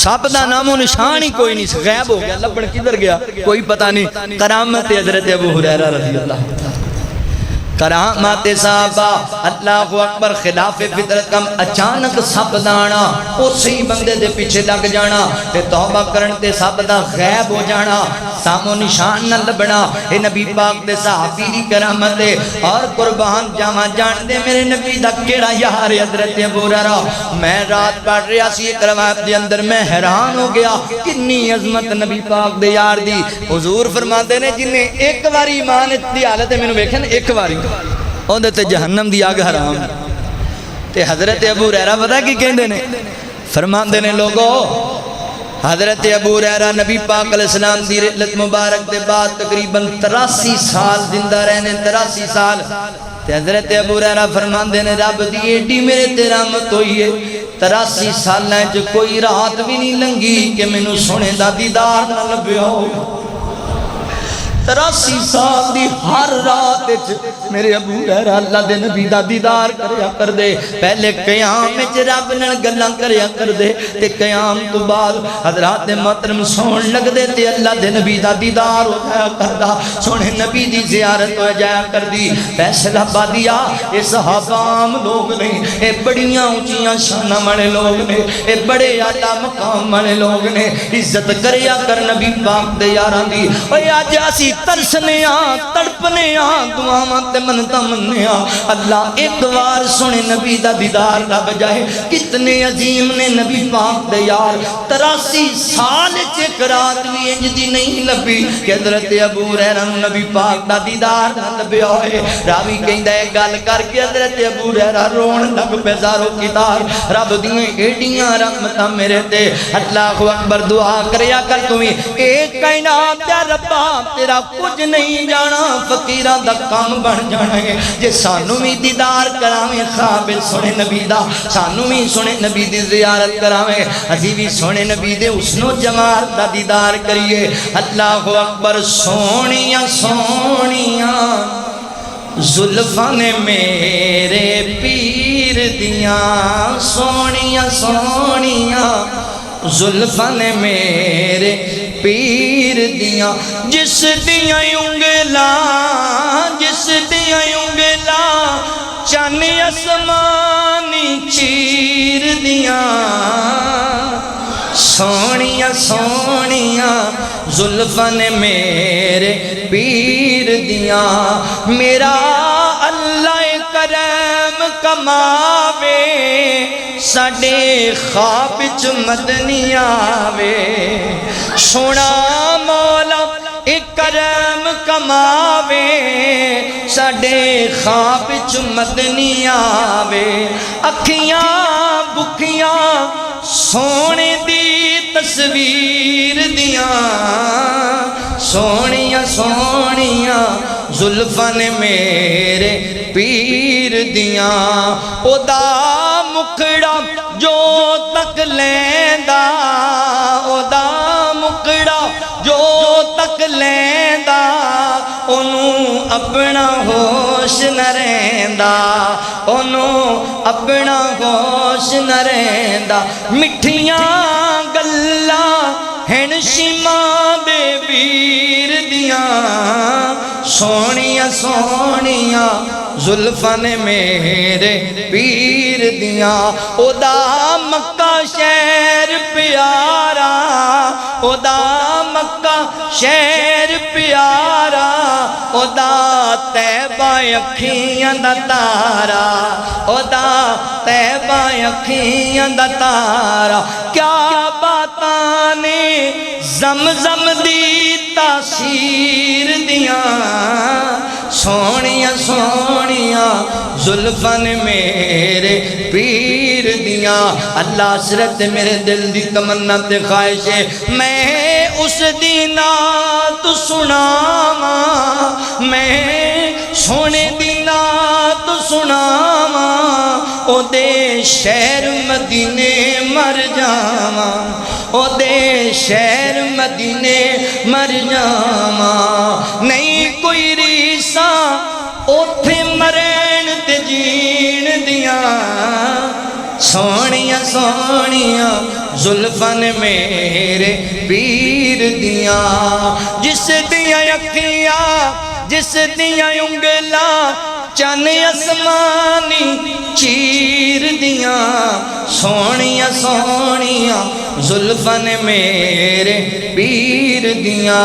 سب دا نام و نشان ہی کوئی نہیں، غائب ہو گیا، لبن کدھر گیا کوئی پتہ نہیں۔ کرامت حضرت ابو ہریرہ رضی اللہ عنہ، کرامات صحابہ اللہ اکبر، خلاف فطرت کم اچانک سب دانا اسی بندے دے پیچھے لگ جانا تے توبہ کرن تے سب دا غائب ہو جانا، سامو نشان نہ لبنا۔ اے نبی پاک دے صحابی دی کرامت ہے اور قربان جاواں جان دے میرے نبی دا کیڑا یار حضرت ابو ہریرہ۔ میں رات پڑھ رہا سی ایک روایت دے اندر میں حیران ہو گیا کتنی عظمت نبی پاک دے یار دی۔ حضور فرماتے نے جن نے ایک واری ایمان دی حالت مینوں ویکھن ایک واری اون تے جہنم دی آگ حرام تے حضرت ابو ہریرہ پتہ کی کہندے نے، فرماندے نے لوگو حضرت ابو ہریرہ نبی پاک علیہ السلام دی رحلت مبارک دے بعد تقریباً 83 سال زندہ رہنے، 83 سال تے حضرت ابو ہریرہ فرماندے نے رب دی ایڈی میرے تے رحمت ہوئی ہے 83 سالاں وچ کوئی رات بھی نہیں لنگھی کہ مینوں سونے دا دیدار نہ لبیا ہو۔ 83 سال دی ہر رات میرے ابو ہریرہ اللہ دے نبی دا دیدار کریا کر دے، پہلے قیام وچ رب نال گلاں کریا کر دے تے قیام تو بعد حضرات محترم سون لگ دے تے اللہ دے نبی دا دیدار ہو جایا کردا، سونے نبی دی زیارت ہو جایا کر دی۔ فیصل آبادیہ اے صحابہ عام لوگ نہیں، اے بڑیاں اونچیاں شاناں والے لوگ نے، اے بڑے اعلیٰ مقام والے لوگ نے، عزت کریا کر نبی پاک دے یاراں دی۔ اوے اج اسی ترسنے تڑپنے دعاواں تے منتاں مننے اللہ ایک بار سنے نبی دا دیدار لب جائے۔ کتنے عظیم نے نبی پاک دے یار، 83 سال ایک رات بھی انج دی نہیں لبی کہ حضرت ابو ہریرہ نبی پاک دا دیدار نہ لبیا ہوئے۔ راوی کہندا ہے گل کر کے حضرت ابو ہریرہ رون لگ پے زارو کتار، رب دیاں ایڈیاں رحمتاں میرے تے، اللہ اکبر دعا کریا کر تمہیں اے کائنات دا ربا تیرا کچھ نہیں جانا فقیران دا کام بن جانا ہے جے سانو بھی دیدار کراویں خواب سونے نبی دا سانو بھی سونے نبی دی زیارت کراویں اسی بھی سونے نبی دے حسن و جمال دا دیدار کریے اللہ اکبر سونیاں سونیاں زلفاں نے میرے پیر دیاں سونیاں سونیاں زلفاں نے میرے پیر دیاں جس دیاں انگلاں چاند اسمانی چیر دیاں سونیاں سونیاں زلفاں نے میرے پیر دیاں میرا اللہ کرم کماوے ساڈے خواب چ مدنی آوے سونا مولا کرم کماوے ساڈے خواب چ مدنی آوے اکھیاں بکھیاں سونے دی تصویر دیاں سونیاں سونیاں زلفاں نے میرے پیر دیاں او دا مکھڑا جو تک لیندا او دا مکھڑا جو تک لیندا انہوں اپنا ہوش نہ رہندا انہوں اپنا ہوش نہ رہندا مٹھیاں گلاں ہن شیماں دے ویر دیاں سونیاں سونیاں زلفاں نے میرے پیر دیاں او دا مکہ شہر پیارا او دا مکہ شہر پیارا او دا طیبہ اکھیاں دا تارا او دا طیبہ اکھیاں دا تارا کیا باتاں نے زمزم دی تاثیر دیاں سونیاں سونیاں زلفاں نے میرے پیر دیاں اللہ حسرت میرے دل دی تمنا تے خواہش ہے میں اس دی نعت سناواں میں سونے دی نعت سناواں او دے شہر مدینے مر جاواں او دے شہر مدینے مر جاواں نہیں کوئی ریساں اوتھے مرین تے جین دیاں سونیاں سونیاں زلفاں نے میرے پیر دیاں جس دیاں اکھیاں جس دیاں انگلاں چاند اسمانی چیر دیاں سونیاں سونیاں زلفاں نے میرے پیر دیاں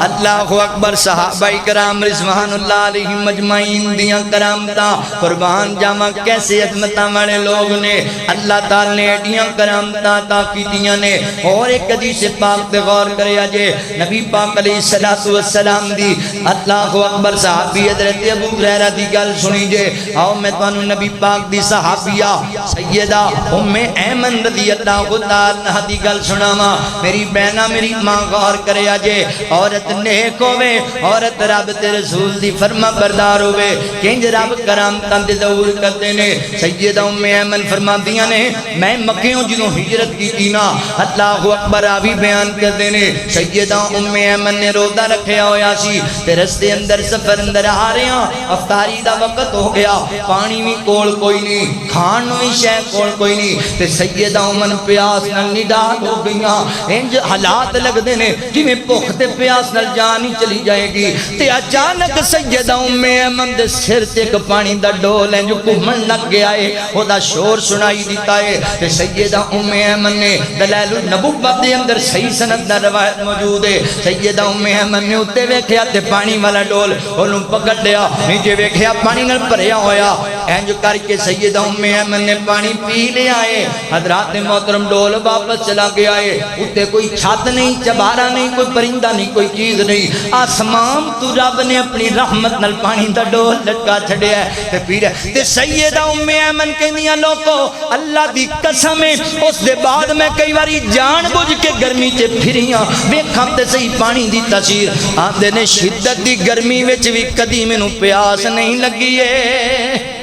اللہ اکبر صحابہ کرام رضوان اللہ علیہ مجمعین دیاں کرامتاں قربان جاواں کیسے عظمتاں والے لوگ نے اللہ تعالی نے ایڈیاں کرامتاں عطا کیتیاں نے اور ایک حدیث پاک تے غور کریا جے نبی پاک علیہ السلام دی اللہ اکبر صحابی حضرت ابو ہریرہ دی گل سنی جے آؤ میں تانوں نبی پاک دی صحابیہ سیدہ ام ایمن رضی اللہ تعالی دی گل سناواں میری بہنہ میری ماں غور کریا جے عورت نیک ہوے عورت رب تے رسول دی فرما بردار ہوے کنج رب کرامتاں دے ظہور کردے نے سیدہ ام ایمن فرماندیاں نے میں مکیوں جدوں ہجرت کیتی نا اللہ اکبر راوی بیان کردے نے سیدہ ام ایمن نے روزہ رکھیا ہویا سی تے رستے اندر سفر اندر آ رہے ہیں افطاری دا وقت ہو گیا پانی بھی کول کوئی نہیں کھان بھی شے کول کوئی نہیں تے سیدہ امن پیاس نال نڈال ہو گئیاں انج حالات لگ دینے جی میں بھوک تے پیاس نال جان ہی چلی جائے گی تے اچانک سیدہ ام ایمن دے سر تے ایک پانی دا ڈول ہے جو گھومن لگ گیا ہے او دا شور سنائی دیتا ہے تے سیدہ ام ایمن نے دلائل النبوت دے اندر صحیح سند دا روایت موجود ہے سیدہ ام ایمن نے اتے ویکھیا تے پانی والا ڈول انہوں پکڑ لیا نیچے ویکھیا پانی نال بھریا ہویا انج کر کے سیدہ ام ایمن نے پانی پی لے آئے. حضرات محترم ڈول واپس چلا گیا ہے. اتے کوئی چھت نہیں, چبارہ نہیں, کوئی پرندہ نہیں, کوئی چیز نہیں. آسمان تو رب نے اپنی رحمت نال پانی دا ڈول لٹکا چھڑیا ہے تے پی رہا. تے سیدہ ام ایمن کہندیاں لوکو اللہ دی قسم ہے اس دے بعد میں کئی باری جان بوجھ کے گرمی چ پھریاں ویکھاں تے صحیح پانی دی تاثیر. آندے نے شدت دی گرمی وچ وی کدی مینوں پیاس نہیں لگی ہے.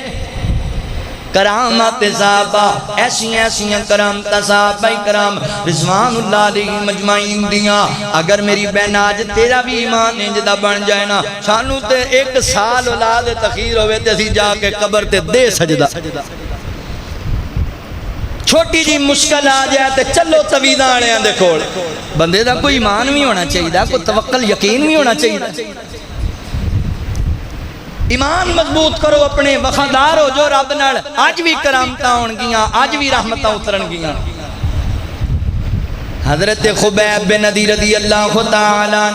کرامات صحابہ ایسی کرامت صحابہ کرام رضوان اللہ علیہ مجمعین دیاں. اگر میری بہن آج تیرا بھی ایمان انجدہ بن جائے نا, سانو تے 1 سال اولاد تخیر ہوئے تے اسی جا کے قبر تے دے سجدہ. چھوٹی جی مشکل آ جائے تے چلو تویدہ آنے آن دے کھوڑ. بندے دا کوئی ایمان بھی ہونا چاہیے, کوئی توکل یقین بھی ہونا چاہیے. ایمان مضبوط کرو اپنے, وفادار ہو جو رب نال. آج بھی کرامتاں ہون گیاں, آج بھی رحمتاں اترن گیاں. حضرت خبیب بن عدی رضی اللہ تعالیٰ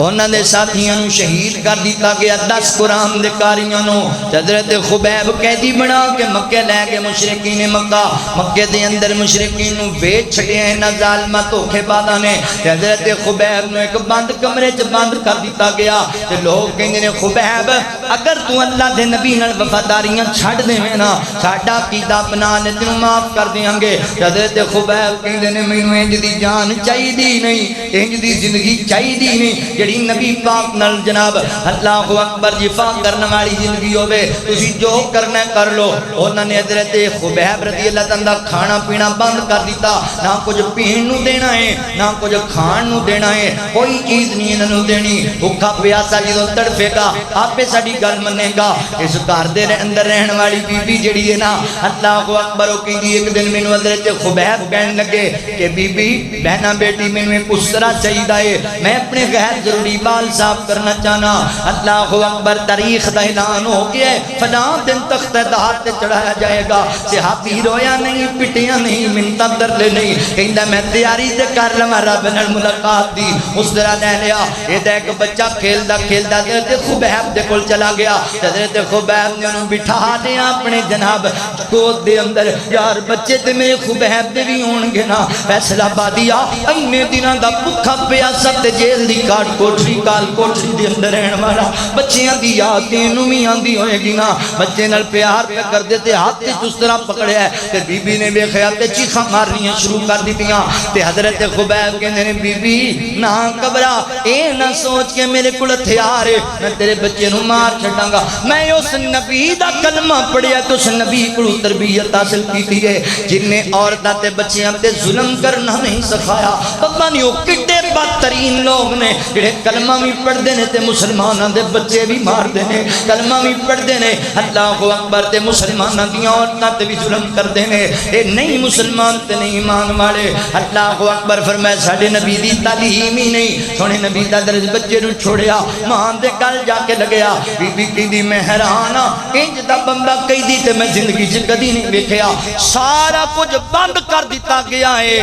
انہاں دے ساتھیاں نو شہید کر دیتا گیا 10 قرآن دے کاریاں نو. حضرت خبیب قیدی بنا کے مکے لے کے مشرکین مکہ, مکے دے اندر مشرکین نو بیچ چھڑے ہیں نہ ظالمہ دھوکے بازاں نے. حضرت خبیب نو ایک بند کمرے چ بند کر دیتا گیا. تے لوگ کہندے نے خبیب اگر تو اللہ دے نبی نال وفاداریاں چھڈ دیویں نا ساڈا عقیدہ اپنا لے تینوں معاف کر دیاں گے. حضرت خبیب کہندے نے مینوں انج دی جان چاہیے نہیں, انج دی زندگی چاہیے نہیں جڑی نبی پاک نال جناب اللہ اکبر جفا کرنے والی زندگی ہوے. تسی جو کرنا کر لو. انہاں نے حضرت خبیب رضی اللہ تعالیٰ کھانا پینا بند کر دیتا. نہ کچھ پین نو دینا ہے نہ کچھ کھان نو دینا ہے, کوئی چیز نہیں انہاں نو دینی. بھوکا پیاسا جدوں تڑفے گا آپے ساڈی گل منے گا. اس گھر دے اندر رہن والی بی بی جڑی ہے نا اللہ اکبر او کہندی ایک دن مینوں حضرت خبیب کہن لگے کہ بی بی بہنا بیٹی مینوں ایک اسرا چاہیدا ہے, میں اپنے غیر ضروری بال صاف کرنا چاہنا. اللہ اکبر تاریخ دا اعلان ہو گیا ہے فلاں دن تخت دار تے چڑھایا جائے گا. صحابی رویا نہیں, پٹیاں نہیں, منتاں درلے نہیں, کہندا میں تیاری تے کر لواں رب نال ملاقات دی. اس طرح لے لیا. اے ایک بچہ کھیلدا کھیلدا تے خبیب دے کول چلا گیا. حضرت خبیب نے انہوں بٹھا دیا اپنے جناب گود دے اندر. یار بچے تے میرے خبیب دے بھی ہون گے نا. فیصلہ بادیا اینے دناں دا بھکھا پیاسا تے جیل دی کاٹ کوٹری کال کوٹری دے اندر رہن والا بچیاں دی یاد تینوں بھی آندی ہوئے گی نا. بچے نال پیار پہ کر دیتے ہاتھ تے جس طرح پکڑیا ہے تے بی بی نے ویکھیا تے چیخاں مارنیاں شروع کر دتیاں. تے حضرت خبیب کہندے نے بی بی نہ گھبرا, اے نہ سوچ کے میرے کول ہتھیار ہے میں تیرے بچے نو مار چھڈاں گا. میں اس نبی دا کلمہ پڑھیا تے اس نبی کولوں تربیت حاصل کیتی ہے جن نے عورتاں تے بچیاں تے ظلم کرنا نہیں سکھایا. پتہ نہیں او کڈے بدترین لوگ نے جڑے کلمہ بھی پڑھ دینے تے مسلماناں دے بچے بھی مار دینے, کلمہ بھی پڑھ دینے اللہ اکبر تے مسلماناں دیاں عورتاں تے بھی ظلم کر دینے. اے نہیں مسلمان تے نہیں ایمان والے. اللہ اکبر فرمایا ساڈے نبی دی تعلیم ہی نہیں. سونے نبی دا درج بچے نو چھوڑیا ماں دے گل جا کے لگیا. بی بی کہندی میں حیران ہاں انج دا بندہ قیدی تے میں زندگی چ کدی نہیں ویکھیا. سارا کچھ بند کر دتا گیا ہے.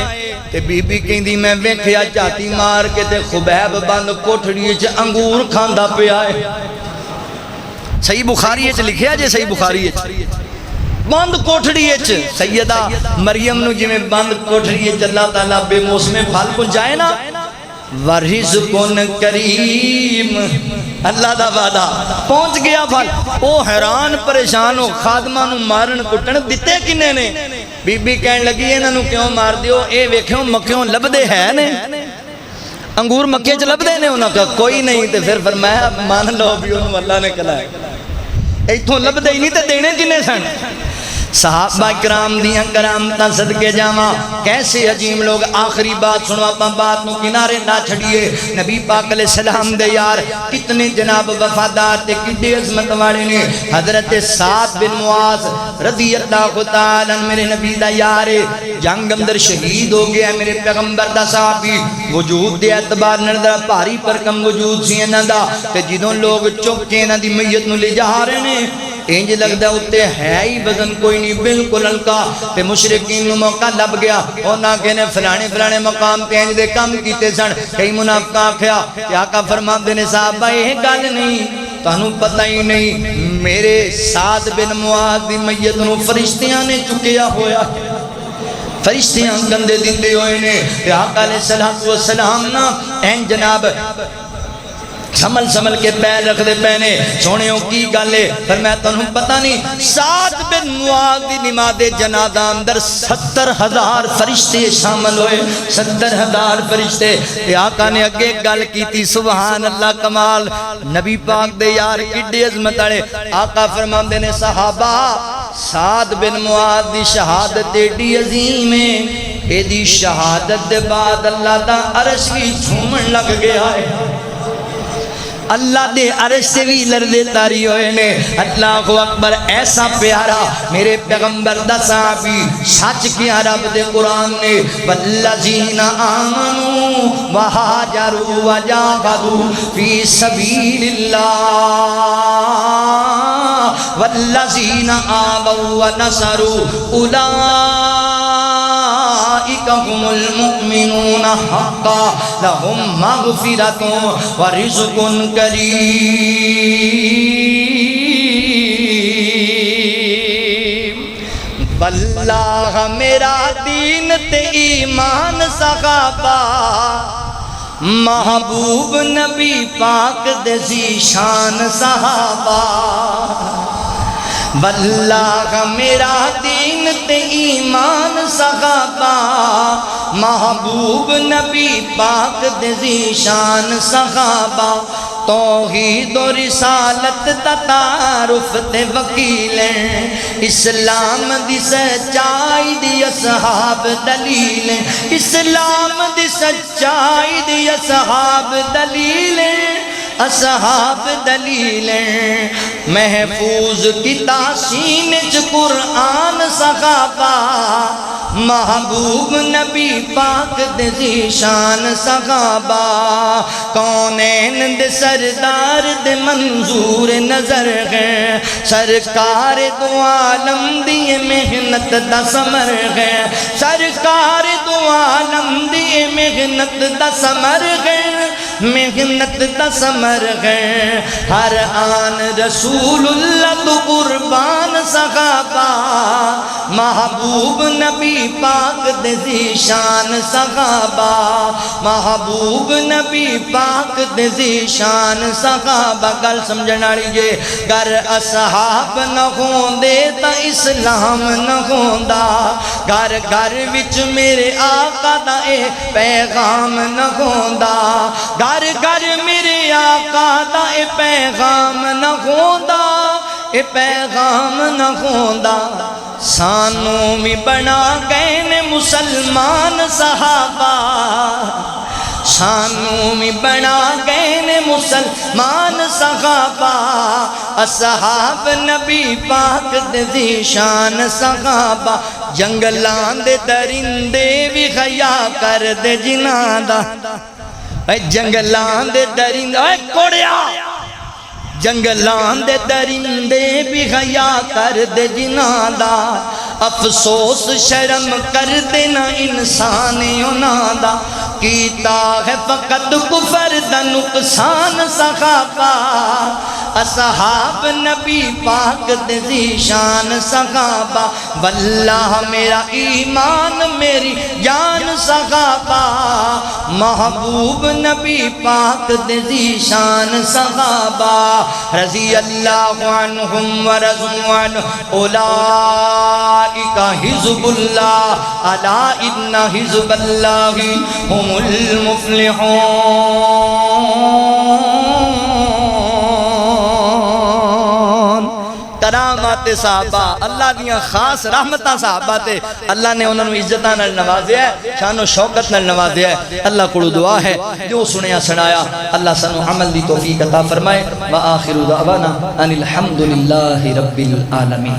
تے بی بی کہندی میں ویکھیا جاتی مار کے تے خبیب بند کوٹھڑی وچ انگور کھاندا پیا ہے. صحیح بخاری وچ لکھیا جے, صحیح بخاری وچ بند کوٹھڑی وچ سیدہ مریم نو جویں بند کوٹھڑی وچ اللہ تعالیٰ بے موسم پھل پہنچائے نا, ورزقن کریم اللہ دا وعدہ پہنچ گیا پھل. او حیران پریشان ہو خادمہ نو مارن کٹن دتے کنے نے. بی بی کہن لگی انہاں نو کیوں مار دیو, اے ویکھو مکھیوں لبدے ہے نے, انگور مکے چ لبدے نے. انہاں کہا کوئی نہیں. تے پھر فرمایا مان لو بھی انہوں اللہ نے کلایا ایتھوں لبدے ہی نہیں تے دینے کنے سن. صحابہ کرام دیاں کرامتاں صدقے جاواں. کیسے عجیب لوگ. آخری بات سنو, اپنا بات نو کنارے نہ چھڑیے. نبی پاک علیہ السلام دے یار کتنے جناب وفادار تے کڈے عظمت والے نے. حضرت سعد بن معاذ رضی اللہ تعالی عنہ میرے نبی دا یار جنگ اندر شہید ہو گیا. میرے پیغمبر دا صحابی وجود دے اعتبار نال بھاری پرکم وجود سی انہاں دا. تے جدوں لوگ چک کے انہاں دی میت نو لے جا رہے نے انج لگدا اتے ہے ہی وزن کوئی نہیں, بالکل ہلکا. تے مشرکین نو موقع لب گیا. انہاں کہنے فلانے فلانے مقام تے انج دے کم کیتے سن. کئی منافق آکھیا کہ آقا فرماندے نے صحابہ یہ گل نہیں, تانوں پتہ ہی نہیں میرے سعد بن معاذ دی میت نو فرشتیاں نے چکیا ہویا، فرشتیاں کندے دیندے ہوئے نے۔ آقا علیہ السلام نا این جناب سمل کے پیر رکھ دے پہنے سونےوں کی گالے فرمایا تنہوں پتہ نہیں سعد بن معاذ دی نماز جنازہ اندر 70,000 فرشتے شامل ہوئے، 70,000 فرشتے۔ آقا نے اگے گل کی تھی سبحان اللہ کمال، نبی پاک دے یار کڈی عظمت والے۔ آقا فرماندے نے صحابہ سعد بن معاذ دی شہادت ایڈی عظیم ہے، ایدی شہادت دے بعد اللہ دا عرش بھی جھومن لگ گیا ہے، اللہ دے عرش سے بھی لردے تاری ہوئے نے۔ اللہ اکبر، ایسا پیارا میرے پیغمبر دا صحابی سچ کیا رب دے قرآن نے، والذین آمنوا وہاجروا وجاہدوا فی سبیل اللہ والذین آووا ونصروا اولئک هم المؤمنون حقا لهم مغفرۃ ورزق کریم۔ واللہ میرا دین تے ایمان صحابہ محبوب نبی پاک دے ذیشان صحابہ، واللہ میرا دین تے ایمان صحابہ محبوب نبی پاک دے ذیشان صحابہ، توحید و رسالت دا تعارف تے وکیلیں، اسلام دی سچائی دی اصحاب دلیلیں، اسلام دی سچائی دی اصحاب دلیلیں، اصحاب دلیلیں، محفوظ کی تحسین قرآن صحابہ محبوب نبی پاک دے ذیشان صحابہ، کونین دے سردار دے منظور نظر ہیں، سرکار دو عالم دیئے محنت دا ثمر ہے، سرکار دو عالم دیئے محنت دا ثمر ہے، محنت دا ثمر ہے، ہر آن رسول اللہ تو قربان صحابہ محبوب نبی پاک دے ذیشان صحابہ، محبوب نبی پاک دے ذیشان صحابہ۔ گل سمجھنا لیجئے، گر اصحاب نہ ہوندے تا اسلام نہ ہوندا، گر گر وچ میرے آقا دا اے پیغام نہ ہوندا، گر گر میرے آقا دا اے پیغام نہ ہوندا، اے پیغام نہ ہوندا۔ سانوں میں بنا گئے نے مسلمان صحابہ، سانوں میں بنا گئے نے مسلمان صحابہ، اصحاب نبی پاک دے ذیشان صحابہ، جنگلان دے درندے بھی خیا کر دے جناں دا، اے جنگلان دے درندے، اے کوڑیا جنگلان دے درندے بھی غیا کر دے جناں دا، افسوس شرم کر دینا انسانیوں نادا، کیتا ہے فقط کفر دا نقصان صحابہ، اصحاب نبی پاک دے ذیشان صحابہ، واللہ میرا ایمان میری جان صحابہ، محبوب نبی پاک دے ذیشان صحابہ، رضی اللہ عنہم ورضوا عنہ، اولئک حزب اللہ الا ان حزب اللہ هم المفلحون۔ کرامات صحابہ اللہ دیاں خاص رحمتاں صحابہ تے، اللہ نے انہوں نے عزتاں نال نوازیا ہے، شان و شوکت نال نوازیا ہے۔ اللہ کو دعا ہے جو سنیا سنایا اللہ سنو عمل دی توفیق عطا فرمائے۔ وآخر دعوانا ان الحمدللہ رب العالمین۔